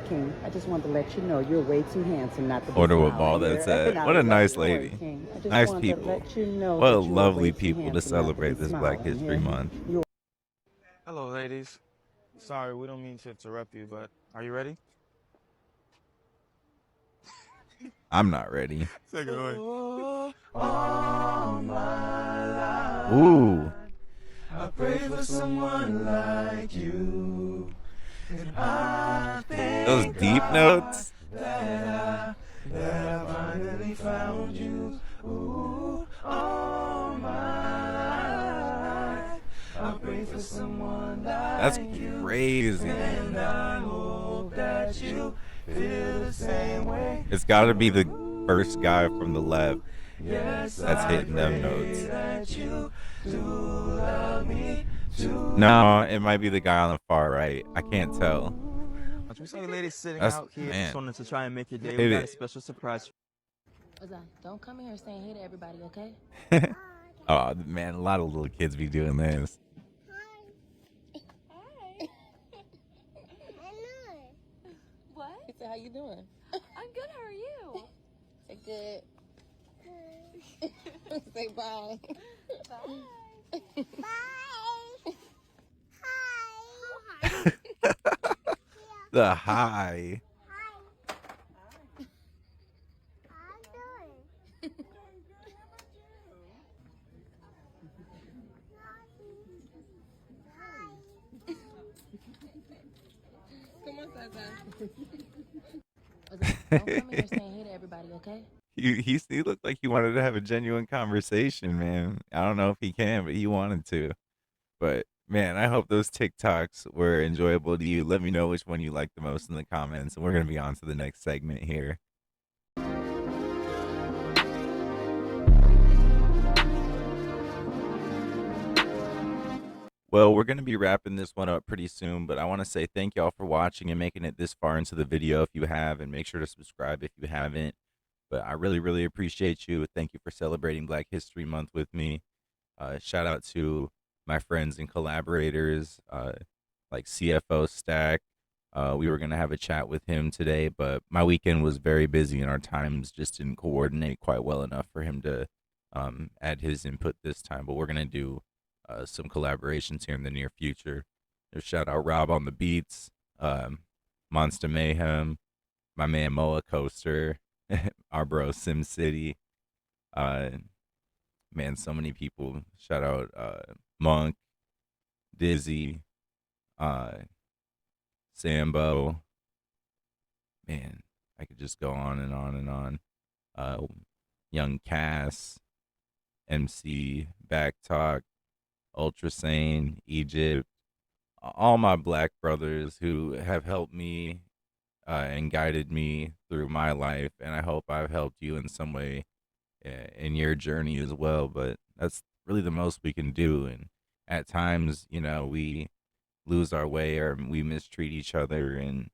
King, I just wanted to let you know you're way too handsome not to be Wonder smiling what ball here. that's at. And I What a love nice you. Don't worry, lady. King. I just Nice wanted people. to let you know What that you are lovely way too people to handsome not to celebrate be this Black smiling History here. Month. Hello, ladies. Sorry, we don't mean to interrupt you, but are you ready? I'm not ready. Take it away. Ooh. I pray for someone like you. And I Those thank deep God notes. that I finally found you. Ooh, all my life. I pray for someone That's like you. crazy. And I hope that you feel the same way. It's got to be the first guy from the left Yes, that's I hitting them pray notes. that you do love me too. No, it might be the guy on the far right. I can't tell. We saw you ladies sitting That's, out here. man. Just wanted to try and make your day. Hit We got a it. special surprise. Don't come in here saying hey to everybody, okay? Oh, man, a lot of little kids be doing this. What? He said, how you doing? I'm good. How are you? Say good. Say bye. The high. Come on, Ceda. Don't come in here saying hey to everybody, okay? He looked like he wanted to have a genuine conversation, man. I don't know if he can, but he wanted to. But man, I hope those TikToks were enjoyable to you. Let me know which one you like the most in the comments, and we're gonna be on to the next segment here. Well, we're going to be wrapping this one up pretty soon, but I want to say thank y'all for watching and making it this far into the video if you have, and make sure to subscribe if you haven't. But I really, really appreciate you. Thank you for celebrating Black History Month with me. Shout out to my friends and collaborators like CFO Stack. We were going to have a chat with him today, but my weekend was very busy and our times just didn't coordinate quite well enough for him to add his input this time. But we're going to do some collaborations here in the near future. Shout out Rob on the beats, Monster Mayhem, my man Moa Coaster, our bro Sim City. Man, so many people. Shout out Monk, Dizzy, Sambo. Man, I could just go on and on and on. Young Cass, MC, Backtalk, Ultra Sane, Egypt, all my black brothers who have helped me and guided me through my life, and I hope I've helped you in some way in your journey as well. But that's really the most we can do, and at times, you know, we lose our way or we mistreat each other, and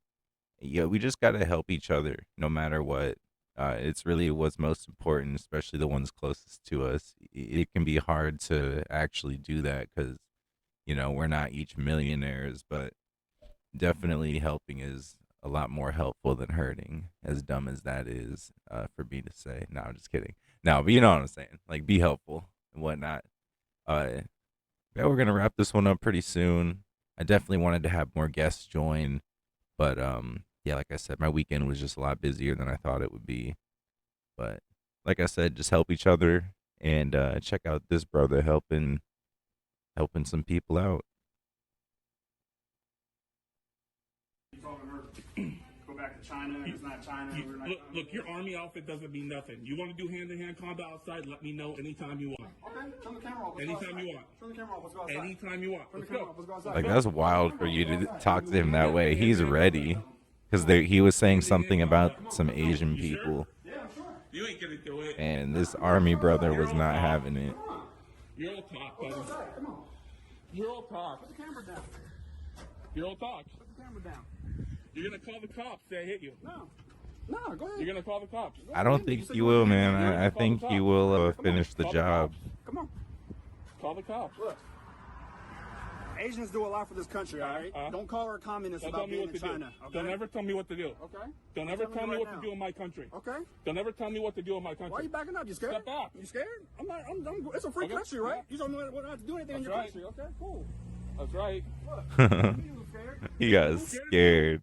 we just got to help each other no matter what. It's really what's most important, especially the ones closest to us. It can be hard to actually do that because, you know, we're not each millionaires, but definitely helping is a lot more helpful than hurting, as dumb as that is for me to say. No, I'm just kidding. No, but you know what I'm saying. Like, be helpful and whatnot. Yeah, we're going to wrap this one up pretty soon. I definitely wanted to have more guests join, but yeah, like I said, my weekend was just a lot busier than I thought it would be. But like I said, just help each other and check out this brother helping some people out. Go back to China, and it's not China. Look, your army outfit doesn't mean nothing. You want to do hand-to-hand combat outside? Let me know anytime you want. Okay, turn the camera off. Anytime you want. Turn the camera off. Let's go outside. Anytime you want. Let's go. Like, that's wild for you to talk to him that way. He's ready. Because he was saying something about some Asian people. You ain't gonna do it. And this army brother was not having it. You're all talk, buddy. You're all talk. Put the camera down. You're all talk. Put the camera down. You're gonna call the cops that hit you. No. No, go ahead. You're gonna call the cops. I don't think you will, man. I think you will finish the job. Come on. Call the cops. Look. Asians do a lot for this country, all right? Don't call her a communist about being in China. Okay? Don't ever tell me what to do. Okay? Don't ever tell me what to do in my country. Okay? Don't ever tell me what to do in my country. Why are you backing up? You scared? Step back. You scared? I'm not. It's a free country, right? You don't know what not to do anything in your country. Okay, cool. That's right. He got scared.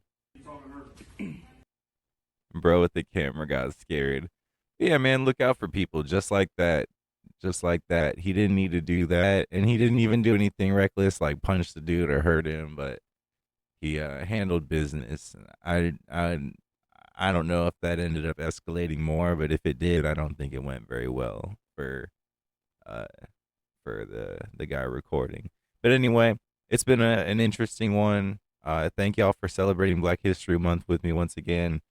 Bro with the camera got scared. Yeah, man, look out for people just like that. Just like that. He didn't need to do that. And he didn't even do anything reckless like punch the dude or hurt him, but he handled business. I don't know if that ended up escalating more, but if it did, I don't think it went very well for the guy recording. But anyway, it's been an interesting one. Thank y'all for celebrating Black History Month with me once again.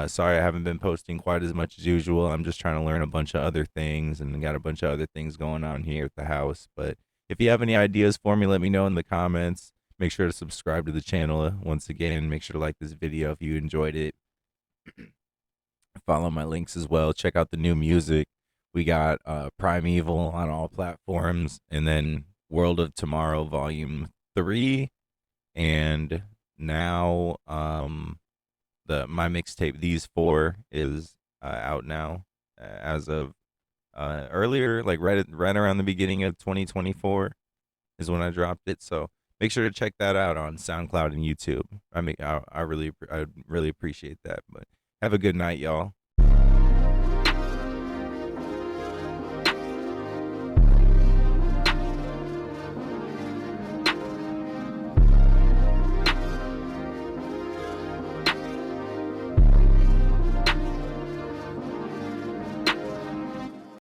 Sorry I haven't been posting quite as much as usual. I'm just trying to learn a bunch of other things and got a bunch of other things going on here at the house. But if you have any ideas for me, let me know in the comments. Make sure to subscribe to the channel once again. Make sure to like this video if you enjoyed it. Follow my links as well. Check out the new music. We got Primeval on all platforms, and then World of Tomorrow Volume 3, and now my mixtape These Four is out now as of earlier, like right around the beginning of 2024 is when I dropped it. So make sure to check that out on SoundCloud and YouTube. I mean, I really appreciate that. But have a good night, y'all.